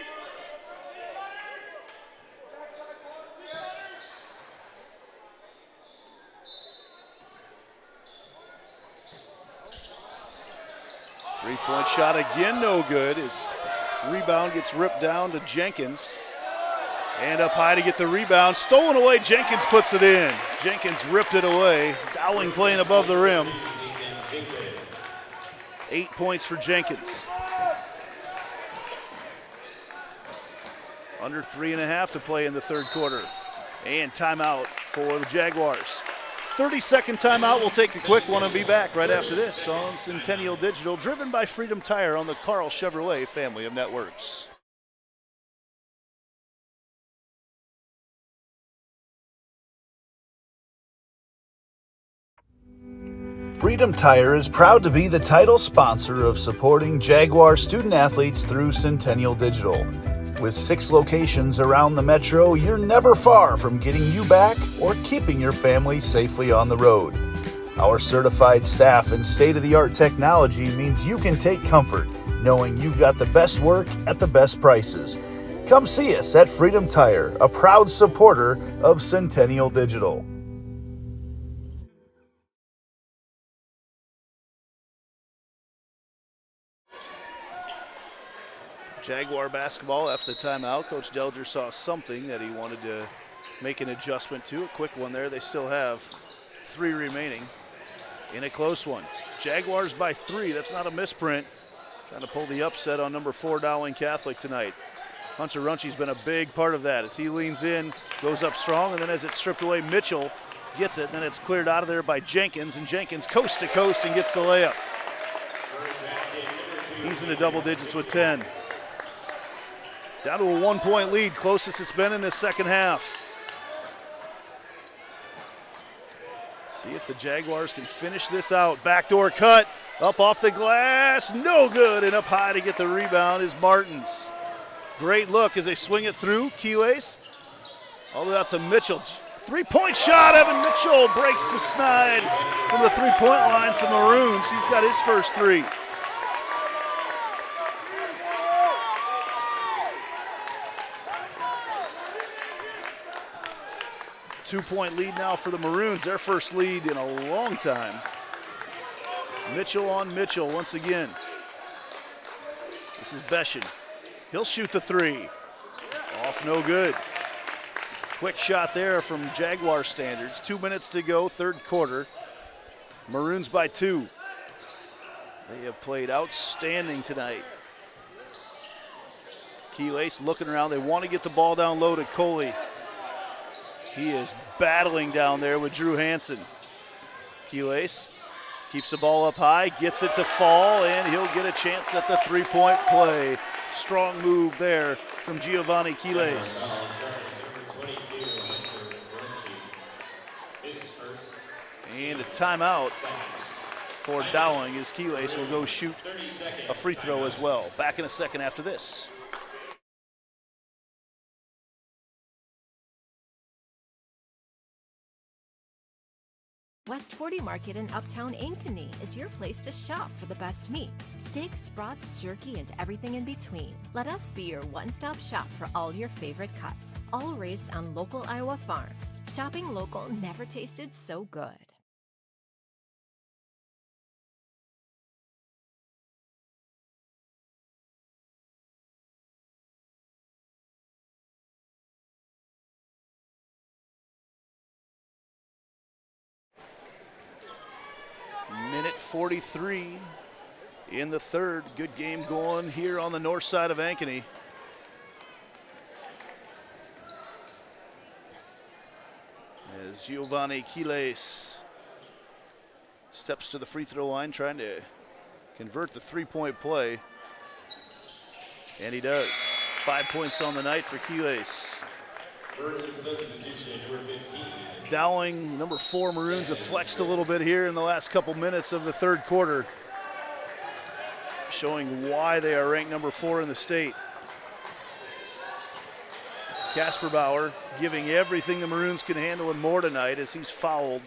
Three-point shot again, no good. His rebound gets ripped down to Jenkins. And up high to get the rebound. Stolen away, Jenkins puts it in. Jenkins ripped it away. Dowling playing above the rim. 8 points for Jenkins. Under 3.5 to play in the third quarter. And timeout for the Jaguars. 30-second timeout. We'll take a quick one and be back right after this on Centennial Digital, driven by Freedom Tire on the Carl Chevrolet family of networks. Freedom Tire is proud to be the title sponsor of supporting Jaguar student athletes through Centennial Digital. With 6 locations around the metro, you're never far from getting you back or keeping your family safely on the road. Our certified staff and state-of-the-art technology means you can take comfort knowing you've got the best work at the best prices. Come see us at Freedom Tire, a proud supporter of Centennial Digital. Jaguar basketball after the timeout. Coach Delger saw something that he wanted to make an adjustment to. A quick one there. They still have 3 remaining in a close one. Jaguars by 3. That's not a misprint. Trying to pull the upset on number 4 Dowling Catholic tonight. Hunter Runchie's been a big part of that as he leans in, goes up strong, and then as it's stripped away, Mitchell gets it, and then it's cleared out of there by Jenkins, and Jenkins coast to coast and gets the layup. He's in the double digits with 10. Down to a 1-point lead, closest it's been in this second half. See if the Jaguars can finish this out. Backdoor cut, up off the glass, no good, and up high to get the rebound is Martins. Great look as they swing it through. Keeways all the way out to Mitchell. Three-point shot, Evan Mitchell breaks the snide from the three-point line for Maroons. He's got his first three. Two-point lead now for the Maroons, their first lead in a long time. Mitchell on Mitchell once again. This is Beshin. He'll shoot the three. Off, no good. Quick shot there from Jaguar standards. 2 minutes to go, third quarter. Maroons by 2. They have played outstanding tonight. Keeways looking around. They want to get the ball down low to Coley. He is battling down there with Drew Hansen. Keeways keeps the ball up high, gets it to fall, and he'll get a chance at the three-point play. Strong move there from Giovanni Keeways. And a timeout for Dowling as Keeways will go shoot a free throw as well. Back in a second after this. West 40 Market in Uptown Ankeny is your place to shop for the best meats. Steaks, brats, jerky, and everything in between. Let us be your one-stop shop for all your favorite cuts. All raised on local Iowa farms. Shopping local never tasted so good. Minute 43 in the third. Good game going here on the north side of Ankeny. As Giovanni Keeways steps to the free throw line trying to convert the three-point play. And he does. 5 points on the night for Keeways. Substitution number 15. Dowling, number 4 Maroons have flexed a little bit here in the last couple minutes of the third quarter, showing why they are ranked number 4 in the state. Casper Bauer giving everything the Maroons can handle and more tonight as he's fouled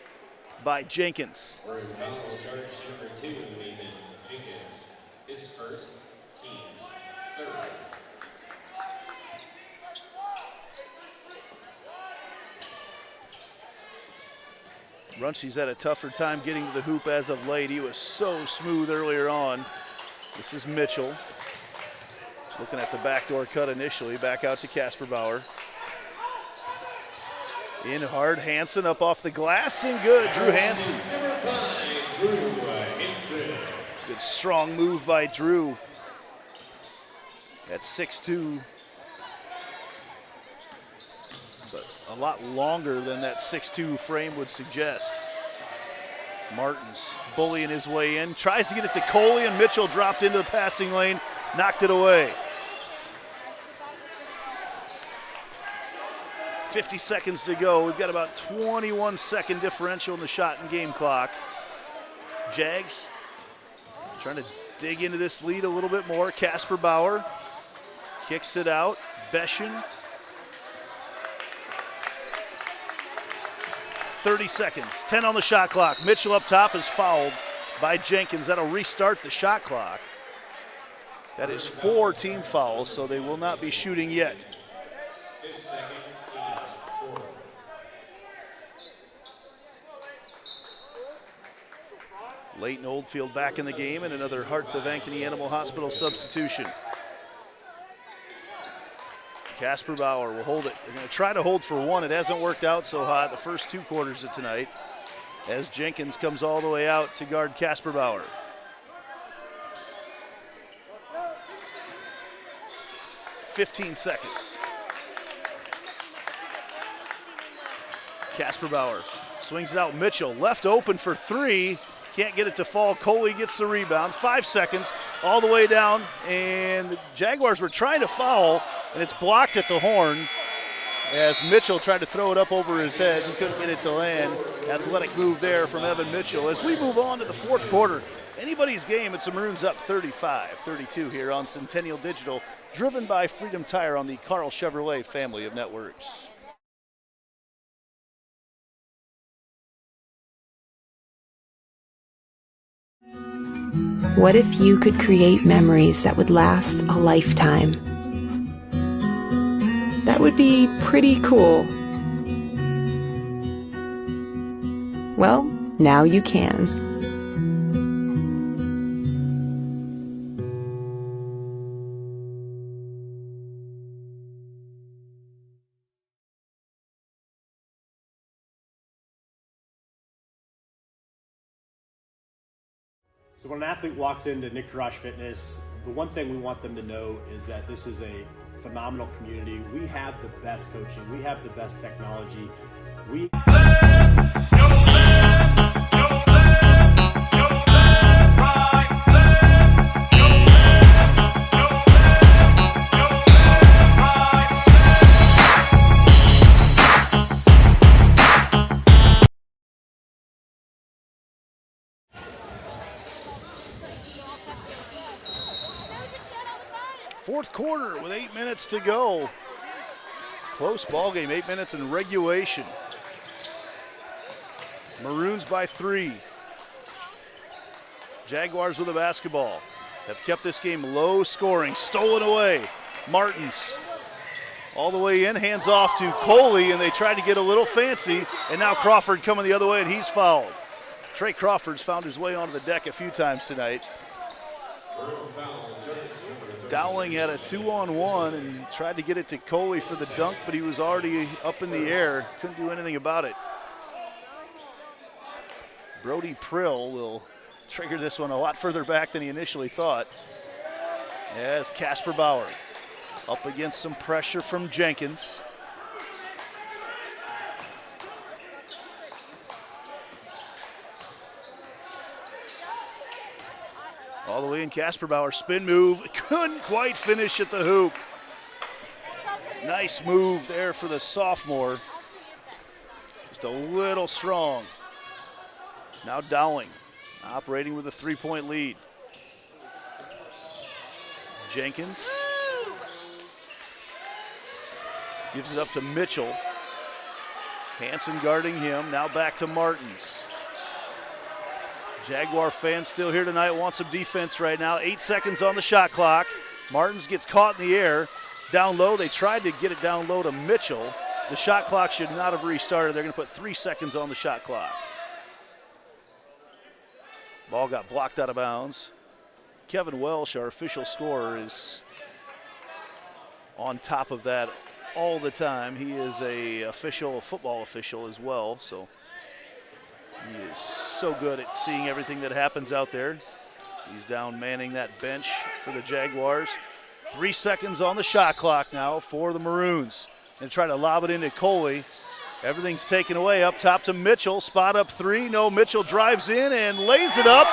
by Jenkins. We're in foul charge number 2, Nathan Jenkins. His first, team's third. Runchy's had a tougher time getting to the hoop as of late. He was so smooth earlier on. This is Mitchell. Looking at the backdoor cut initially. Back out to Casper Bauer. In hard, Hansen up off the glass and good. Drew Hansen. Number 5, Drew Hansen. Good strong move by Drew. At 6'2". But a lot longer than that 6'2" frame would suggest. Martins bullying his way in, tries to get it to Coley, and Mitchell dropped into the passing lane, knocked it away. 50 seconds to go. We've got about 21-second differential in the shot and game clock. Jags trying to dig into this lead a little bit more. Casper Bauer kicks it out. Beshin. 30 seconds, 10 on the shot clock. Mitchell up top is fouled by Jenkins. That'll restart the shot clock. That is 4 team fouls, so they will not be shooting yet. His second, team's 4. Leighton Oldfield back in the game, and another Heart of Ankeny Animal Hospital substitution. Casper Bauer will hold it. They're going to try to hold for one. It hasn't worked out so hot the first 2 quarters of tonight as Jenkins comes all the way out to guard Casper Bauer. "15 seconds. Casper Bauer swings it out. Mitchell left open for 3. Can't get it to fall. Coley gets the rebound. 5 seconds all the way down, and the Jaguars were trying to foul and it's blocked at the horn as Mitchell tried to throw it up over his head and couldn't get it to land. Athletic move there from Evan Mitchell. As we move on to the fourth quarter, anybody's game. It's the Maroons up 35-32 here on Centennial Digital, driven by Freedom Tire on the Carl Chevrolet family of networks. What if you could create memories that would last a lifetime? That would be pretty cool. Well, now you can. So when an athlete walks into Nick Drosh Fitness, the one thing we want them to know is that this is a phenomenal community. We have the best coaching. We have the best technology. Fourth quarter with 8 minutes to go. Close ball game, 8 minutes in regulation. Maroons by 3. Jaguars with the basketball. Have kept this game low scoring. Stolen away. Martins all the way in, hands off to Coley, and they tried to get a little fancy, and now Crawford coming the other way, and he's fouled. Trey Crawford's found his way onto the deck a few times tonight. Dowling had a 2-on-1 and tried to get it to Coley for the dunk, but he was already up in the air. Couldn't do anything about it. Brody Prill will trigger this one a lot further back than he initially thought. As Casper Bauer up against some pressure from Jenkins. All the way in, Casper Bauer, spin move, couldn't quite finish at the hoop. Nice move there for the sophomore. Just a little strong. Now Dowling operating with a 3-point lead. Jenkins gives it up to Mitchell. Hanson guarding him, now back to Martins. Jaguar fans still here tonight, want some defense right now. 8 seconds on the shot clock. Martins gets caught in the air. Down low, they tried to get it down low to Mitchell. The shot clock should not have restarted. They're gonna put 3 seconds on the shot clock. Ball got blocked out of bounds. Kevin Welsh, our official scorer, is on top of that all the time. He is a football official as well, so he is so good at seeing everything that happens out there. He's down manning that bench for the Jaguars. 3 seconds on the shot clock now for the Maroons. And try to lob it into Coley. Everything's taken away. Up top to Mitchell. Spot up 3. No, Mitchell drives in and lays it up.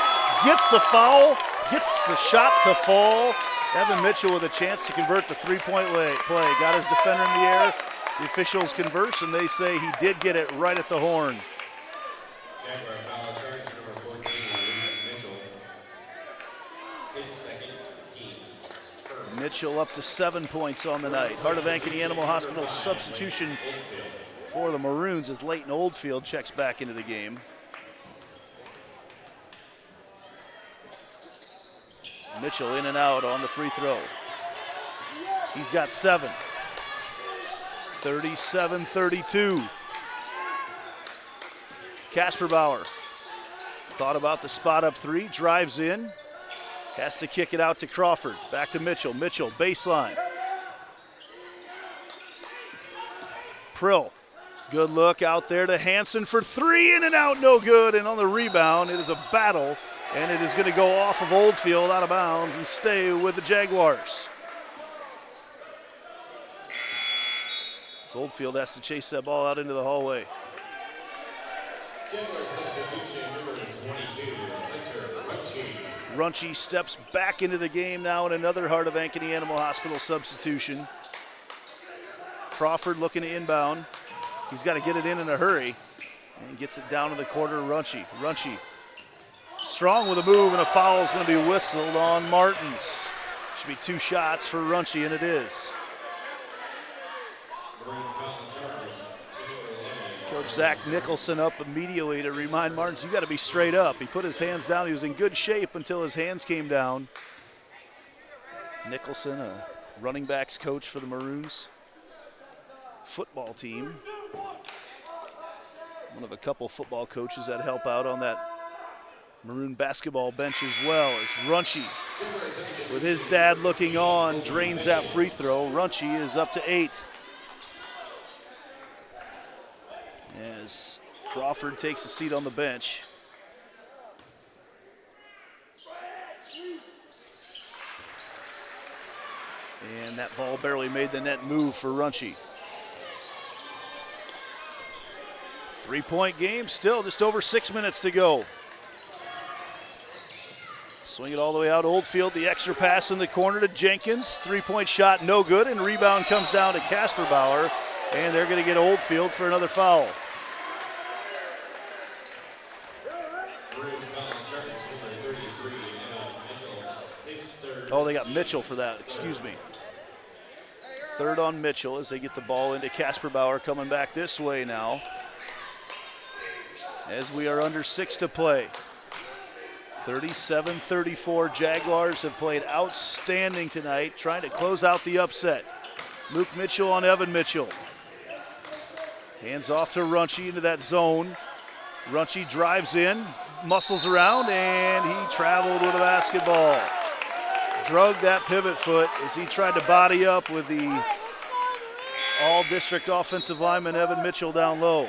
Gets the foul. Gets the shot to fall. Evan Mitchell with a chance to convert the 3-point play. Got his defender in the air. The officials converse and they say he did get it right at the horn. Jaguar foul charge number 14, Mitchell. His second team's first. Mitchell up to 7 points on the night. Heart of Ankeny Animal Hospital substitution for the Maroons as Leighton Oldfield checks back into the game. Mitchell in and out on the free throw. He's got 7. 37-32. Casper Bauer thought about the spot up 3, drives in, has to kick it out to Crawford. Back to Mitchell. Mitchell, baseline. Prill, good look out there to Hanson for 3, in and out, no good. And on the rebound, it is a battle, and it is going to go off of Oldfield out of bounds and stay with the Jaguars. So Oldfield has to chase that ball out into the hallway. Jaguar substitution number 22, Hunter Runchi. Runchi steps back into the game now in another Heart of Ankeny Animal Hospital substitution. Crawford looking to inbound. He's got to get it in a hurry. And gets it down to the corner, Runche. Runche strong with a move, and a foul is going to be whistled on Martins. Should be 2 shots for Runche, and it is. Coach Zach Nicholson up immediately to remind Martins, you got to be straight up. He put his hands down. He was in good shape until his hands came down. Nicholson, a running backs coach for the Maroons football team. One of a couple football coaches that help out on that Maroon basketball bench as well. As Runche, with his dad looking on, drains that free throw. Runche is up to 8. As Crawford takes a seat on the bench. And that ball barely made the net move for Runche. 3-point game, still just over 6 minutes to go. Swing it all the way out Oldfield, the extra pass in the corner to Jenkins. 3-point shot, no good, and rebound comes down to Casper Bauer, and they're going to get Oldfield for another foul. Oh, they got Mitchell for that, excuse me. Third on Mitchell as they get the ball into Casper Bauer, coming back this way now. As we are under 6 to play. 37-34, Jaguars have played outstanding tonight, trying to close out the upset. Luke Mitchell on Evan Mitchell. Hands off to Runche into that zone. Runche drives in, muscles around, and he traveled with a basketball. Drug that pivot foot as he tried to body up with the all-district offensive lineman Evan Mitchell down low.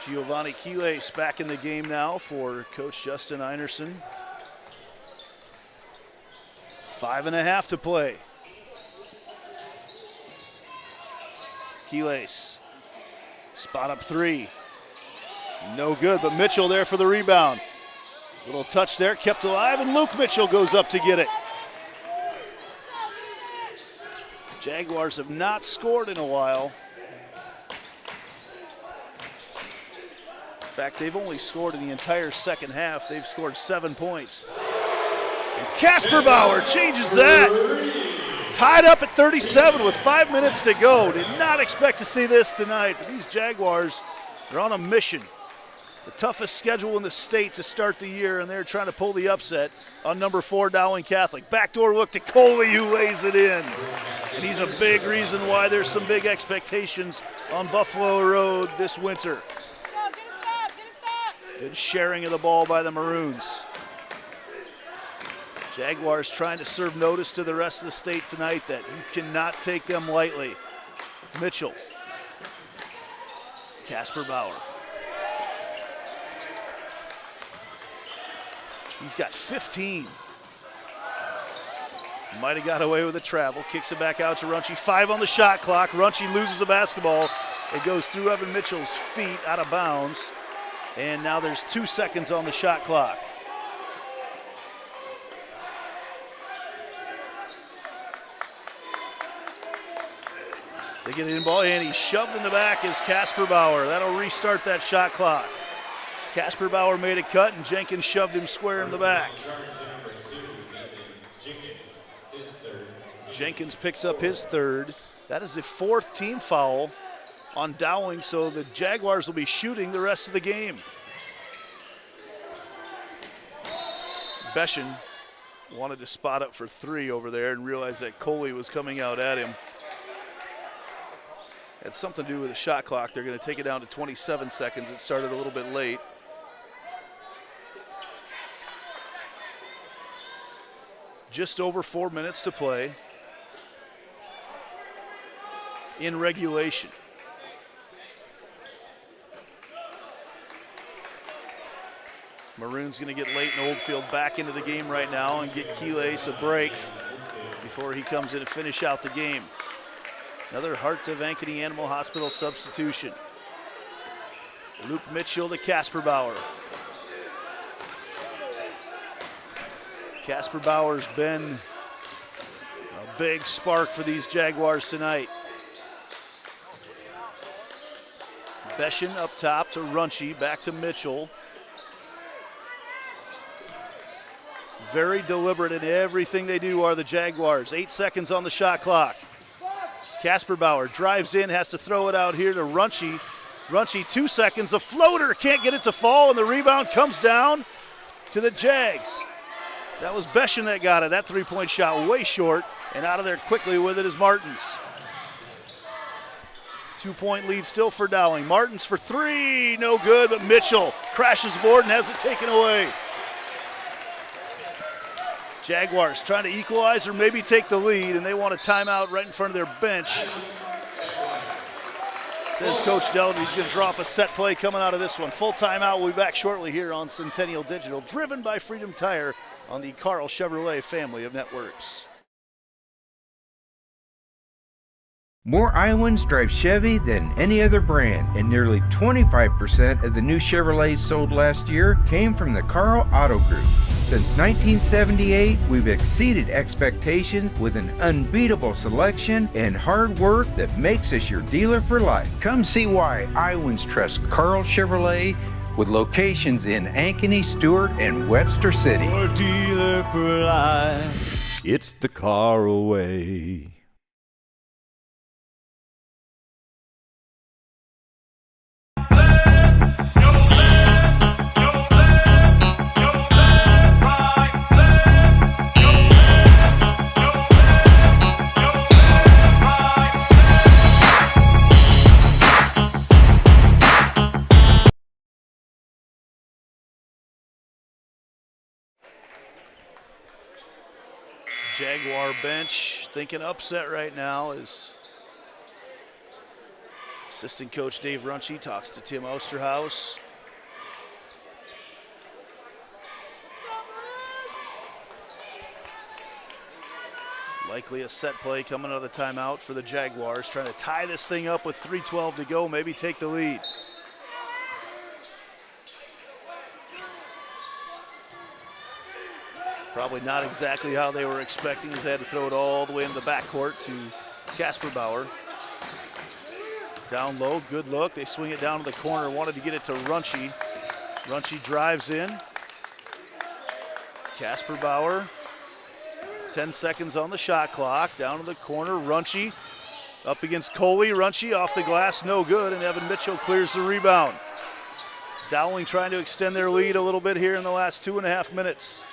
Giovanni Quiles back in the game now for Coach Justin Einerson. 5.5 to play. Quiles, spot up 3. No good, but Mitchell there for the rebound. Little touch there, kept alive, and Luke Mitchell goes up to get it. Jaguars have not scored in a while. In fact, they've only scored in the entire second half. They've scored 7 points. And Casper Bauer changes that. Tied up at 37 with 5 minutes to go. Did not expect to see this tonight, but these Jaguars, they're on a mission. The toughest schedule in the state to start the year, and they're trying to pull the upset on number 4, Dowling Catholic. Backdoor look to Coley, who lays it in. And he's a big reason why there's some big expectations on Buffalo Road this winter. Good sharing of the ball by the Maroons. Jaguars trying to serve notice to the rest of the state tonight that you cannot take them lightly. Mitchell. Casper Bauer. He's got 15. Might have got away with a travel. Kicks it back out to Runche. 5 on the shot clock. Runche loses the basketball. It goes through Evan Mitchell's feet out of bounds. And now there's 2 seconds on the shot clock. They get it in ball, and he's shoved in the back as Casper Bauer. That'll restart that shot clock. Casper Bauer made a cut, and Jenkins shoved him square in the back. Jenkins picks up his 3rd. That is the 4th team foul on Dowling, so the Jaguars will be shooting the rest of the game. Beshin wanted to spot up for 3 over there and realized that Coley was coming out at him. Had something to do with the shot clock. They're going to take it down to 27 seconds. It started a little bit late. Just over 4 minutes to play in regulation. Maroon's going to get Leighton Oldfield back into the game right now and get Quiles a break before he comes in to finish out the game. Another Heart of Ankeny Animal Hospital substitution. Luke Mitchell to Casper Bauer. Casper Bauer's been big spark for these Jaguars tonight. Beshin up top to Runchie, back to Mitchell. Very deliberate in everything they do are the Jaguars. 8 seconds on the shot clock. Casper Bauer drives in, has to throw it out here to Runchie. Runchie, 2 seconds, the floater, can't get it to fall, and the rebound comes down to the Jags. That was Beshin that got it. That three-point shot way short, and out of there quickly with it is Martins. 2-point lead still for Dowling. Martins for three, no good, but Mitchell crashes the board and has it taken away. Jaguars trying to equalize or maybe take the lead, and they want a timeout right in front of their bench. Says Coach Delden he's going to drop a set play coming out of this one. Full timeout. We'll be back shortly here on Centennial Digital, driven by Freedom Tire on the Carl Chevrolet family of networks. More Iowans drive Chevy than any other brand, and nearly 25% of the new Chevrolets sold last year came from the Carl Auto Group. Since 1978, we've exceeded expectations with an unbeatable selection and hard work that makes us your dealer for life. Come see why Iowans trust Carl Chevrolet with locations in Ankeny, Stewart, and Webster City. Your dealer for life. It's the Carl way. Jaguar bench thinking upset right now as assistant coach Dave Runchie talks to Tim Osterhaus. Likely a set play coming out of the timeout for the Jaguars, trying to tie this thing up with 3:12 to go, maybe take the lead. Probably not exactly how they were expecting, as they had to throw it all the way into the backcourt to Casper Bauer. Down low, good look. They swing it down to the corner, wanted to get it to Runchie. Runchie drives in. Casper Bauer, 10 seconds on the shot clock. Down to the corner, Runchie up against Coley. Runchie off the glass, no good, and Evan Mitchell clears the rebound. Dowling trying to extend their lead a little bit here in the last 2.5 minutes.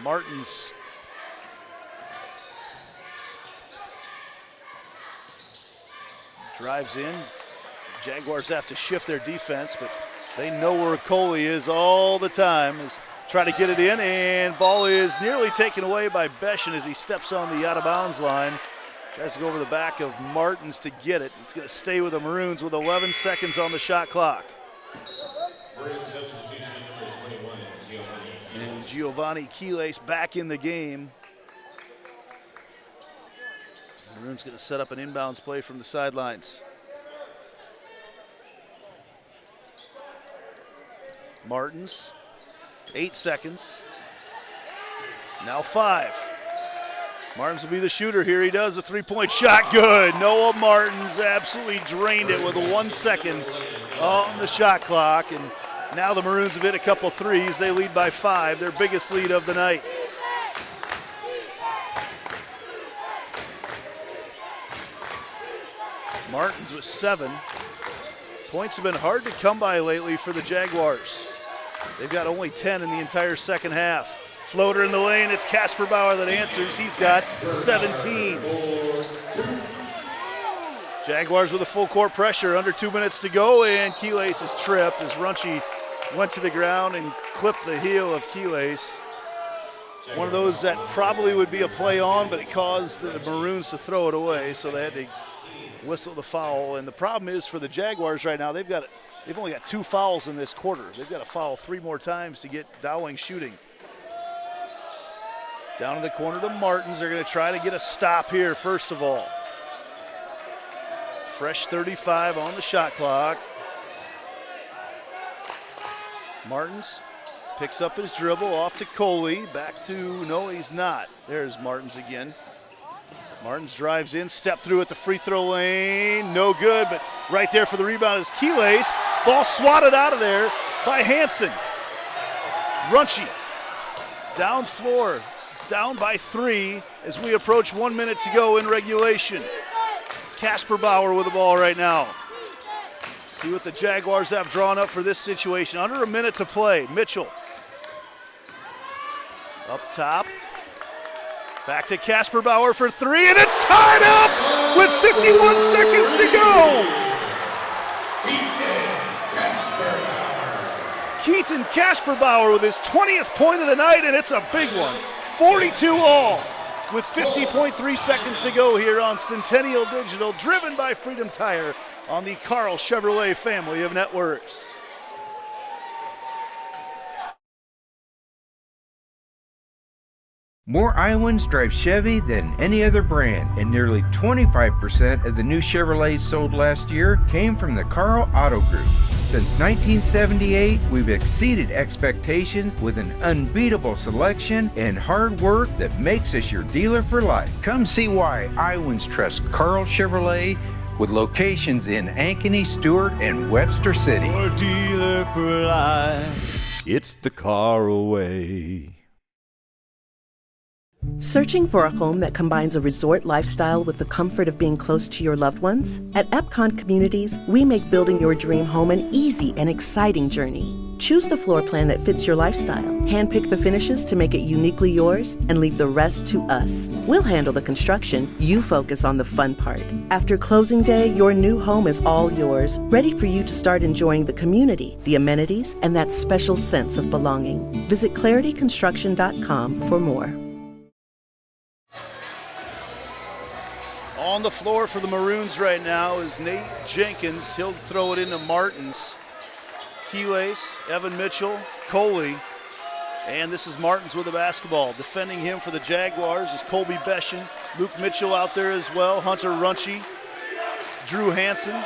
Martins drives in. Jaguars have to shift their defense, but they know where Coley is all the time. Try to get it in, and ball is nearly taken away by Beshin as he steps on the out-of-bounds line. Tries to go over the back of Martins to get it. It's going to stay with the Maroons with 11 seconds on the shot clock. And Giovanni Quiles back in the game. Maroon's going to set up an inbounds play from the sidelines. Martins, 8 seconds. Now 5. Martins will be the shooter here. He does a three-point shot. Good. Noah Martins absolutely drained it with 1 second on the shot clock. And now the Maroons have hit a couple threes. They lead by 5, their biggest lead of the night. Martins with 7. Points have been hard to come by lately for the Jaguars. They've got only 10 in the entire second half. Floater in the lane, it's Casper Bauer that answers. He's got 17. Jaguars with a full court pressure, under 2 minutes to go, and Quiles is tripped as Runchie went to the ground and clipped the heel of Quiles. One of those that probably would be a play on, but it caused the Maroons to throw it away, so they had to whistle the foul. And the problem is for the Jaguars right now, they've only got 2 fouls in this quarter. They've got to foul 3 more times to get Dowling shooting. Down in the corner to Martins. They're going to try to get a stop here first of all. Fresh 35 on the shot clock. Martins picks up his dribble, off to Coley, back to, no, he's not. There's Martins again. Martins drives in, step through at the free throw lane, no good, but right there for the rebound is Keelace. Ball swatted out of there by Hansen. Runchie, down floor, down by 3 as we approach 1 minute to go in regulation. Casper Bauer with the ball right now. See what the Jaguars have drawn up for this situation. Under a minute to play. Mitchell. Up top. Back to Casper Bauer for 3, and it's tied up with 51 seconds to go. Keaton Casper Bauer with his 20th point of the night, and it's a big one. 42 all with 50.3 seconds to go here on Centennial Digital, driven by Freedom Tire on the Carl Chevrolet family of networks. More Iowans drive Chevy than any other brand, and nearly 25% of the new Chevrolets sold last year came from the Carl Auto Group. Since 1978, we've exceeded expectations with an unbeatable selection and hard work that makes us your dealer for life. Come see why Iowans trust Carl Chevrolet, with locations in Ankeny, Stewart, and Webster City. Your dealer for life. It's the Carl way. Searching for a home that combines a resort lifestyle with the comfort of being close to your loved ones? At Epcon Communities, we make building your dream home an easy and exciting journey. Choose the floor plan that fits your lifestyle, handpick the finishes to make it uniquely yours, and leave the rest to us. We'll handle the construction, you focus on the fun part. After closing day, your new home is all yours, ready for you to start enjoying the community, the amenities, and that special sense of belonging. Visit clarityconstruction.com for more. On the floor for the Maroons right now is Nate Jenkins. He'll throw it into Martins. Keelace, Evan Mitchell, Coley, and this is Martins with the basketball. Defending him for the Jaguars is Colby Beschen. Luke Mitchell out there as well. Hunter Runchie, Drew Hansen,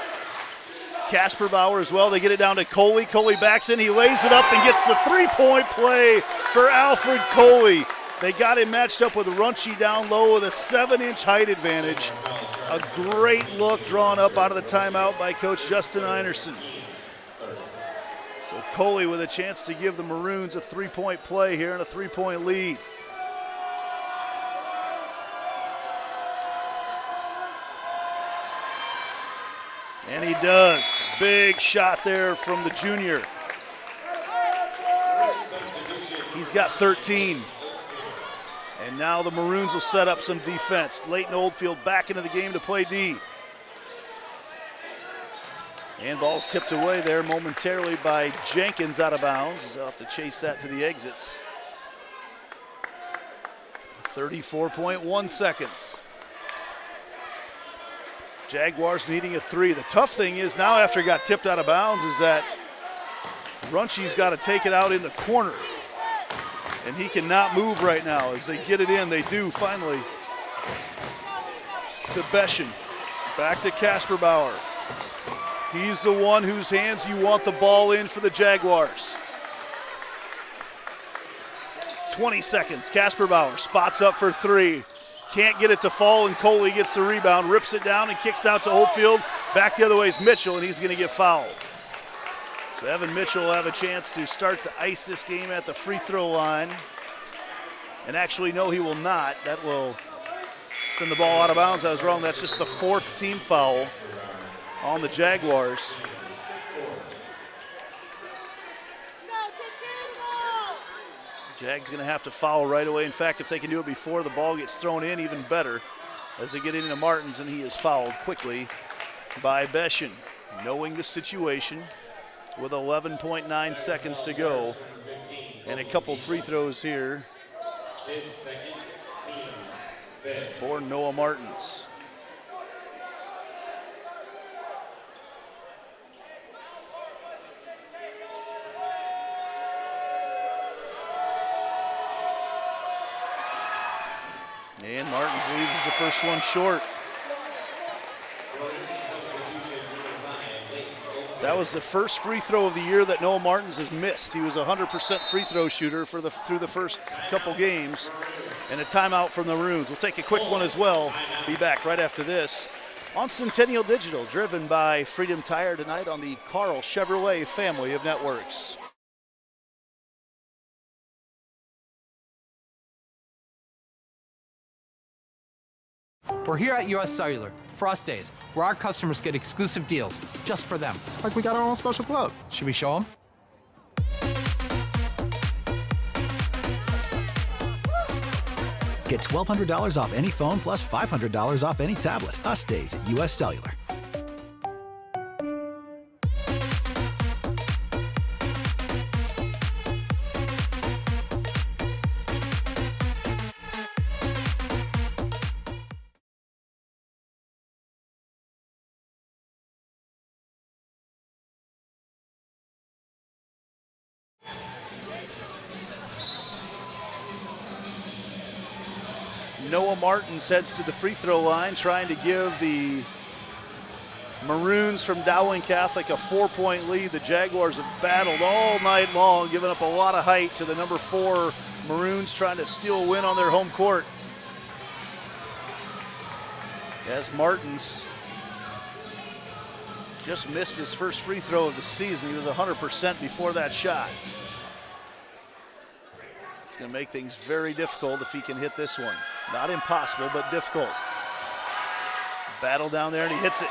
Casper Bauer as well. They get it down to Coley. Coley backs in. He lays it up and gets the three-point play for Alfred Coley. They got him matched up with Runchie down low with a 7-inch height advantage. A great look drawn up out of the timeout by Coach Justin Einerson. So Coley with a chance to give the Maroons a three-point play here and a three-point lead. And he does. Big shot there from the junior. He's got 13. And now the Maroons will set up some defense. Leighton Oldfield back into the game to play D. And ball's tipped away there momentarily by Jenkins out of bounds. He'll have to chase that to the exits. 34.1 seconds. Jaguars needing a 3. The tough thing is now after it got tipped out of bounds is that Runchie's got to take it out in the corner. And he cannot move right now. As they get it in, they do finally. To Beschen. Back to Casper Bauer. He's the one whose hands you want the ball in for the Jaguars. 20 seconds. Casper Bauer spots up for 3. Can't get it to fall, and Coley gets the rebound, rips it down, and kicks out to Oldfield. Back the other way is Mitchell, and he's going to get fouled. So Evan Mitchell will have a chance to start to ice this game at the free throw line. And actually, no, he will not. That will send the ball out of bounds. I was wrong. That's just the 4th team foul on the Jaguars. Jags going to have to foul right away. In fact, if they can do it before the ball gets thrown in, even better. As they get into Martins, and he is fouled quickly by Beschen. Knowing the situation, with 11.9 seconds to go, and a couple free throws here for Noah Martins. And Martins leaves the first one short. That was the first free throw of the year that Noah Martins has missed. He was a 100% free throw shooter through the first couple games. And a timeout from the Maroons. We'll take a quick one as well. Be back right after this on Centennial Digital, driven by Freedom Tire tonight on the Carl Chevrolet family of networks. We're here at US Cellular, Frost Days, where our customers get exclusive deals just for them. It's like we got our own special club. Should we show them? Get $1,200 off any phone plus $500 off any tablet. Us days at US Cellular. Noah Martins heads to the free throw line, trying to give the Maroons from Dowling Catholic a 4-point lead. The Jaguars have battled all night long, giving up a lot of height to the number 4 Maroons, trying to steal a win on their home court. As Martins just missed his first free throw of the season. He was 100% before that shot. It's going to make things very difficult if he can hit this one. Not impossible, but difficult. Battle down there, and he hits it.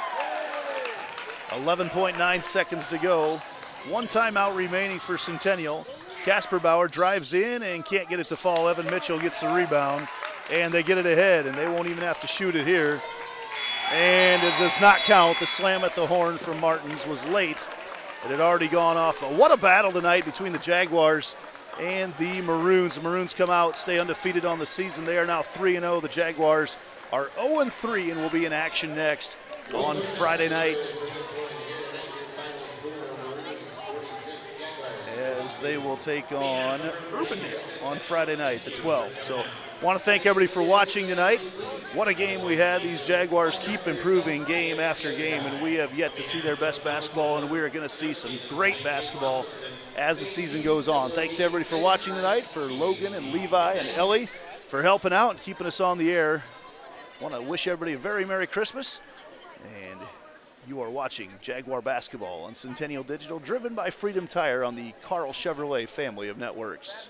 11.9 seconds to go. One timeout remaining for Centennial. Casper Bauer drives in and can't get it to fall. Evan Mitchell gets the rebound, and they get it ahead, and they won't even have to shoot it here. And it does not count. The slam at the horn from Martins was late. It had already gone off, but what a battle tonight between the Jaguars and the Maroons. The Maroons come out, stay undefeated on the season. They are now 3-0. The Jaguars are 0-3 and will be in action next on Friday night, as they will take on Urbandale on Friday night, the 12th. So want to thank everybody for watching tonight. What a game we had. These Jaguars keep improving game after game, and we have yet to see their best basketball, and we are going to see some great basketball as the season goes on. Thanks to everybody for watching tonight, for Logan and Levi and Ellie for helping out and keeping us on the air. Want to wish everybody a very Merry Christmas, and you are watching Jaguar basketball on Centennial Digital, driven by Freedom Tire on the Carl Chevrolet family of networks.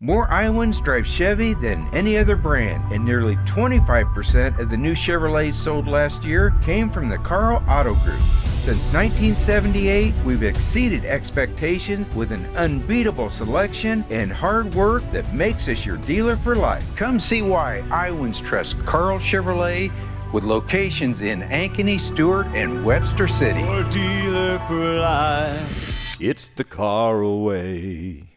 More Iowans drive Chevy than any other brand, and nearly 25% of the new Chevrolets sold last year came from the Carl Auto Group. Since 1978, we've exceeded expectations with an unbeatable selection and hard work that makes us your dealer for life. Come see why Iowans trust Carl Chevrolet, with locations in Ankeny, Stewart, and Webster City. Your dealer for life. It's the Carl way.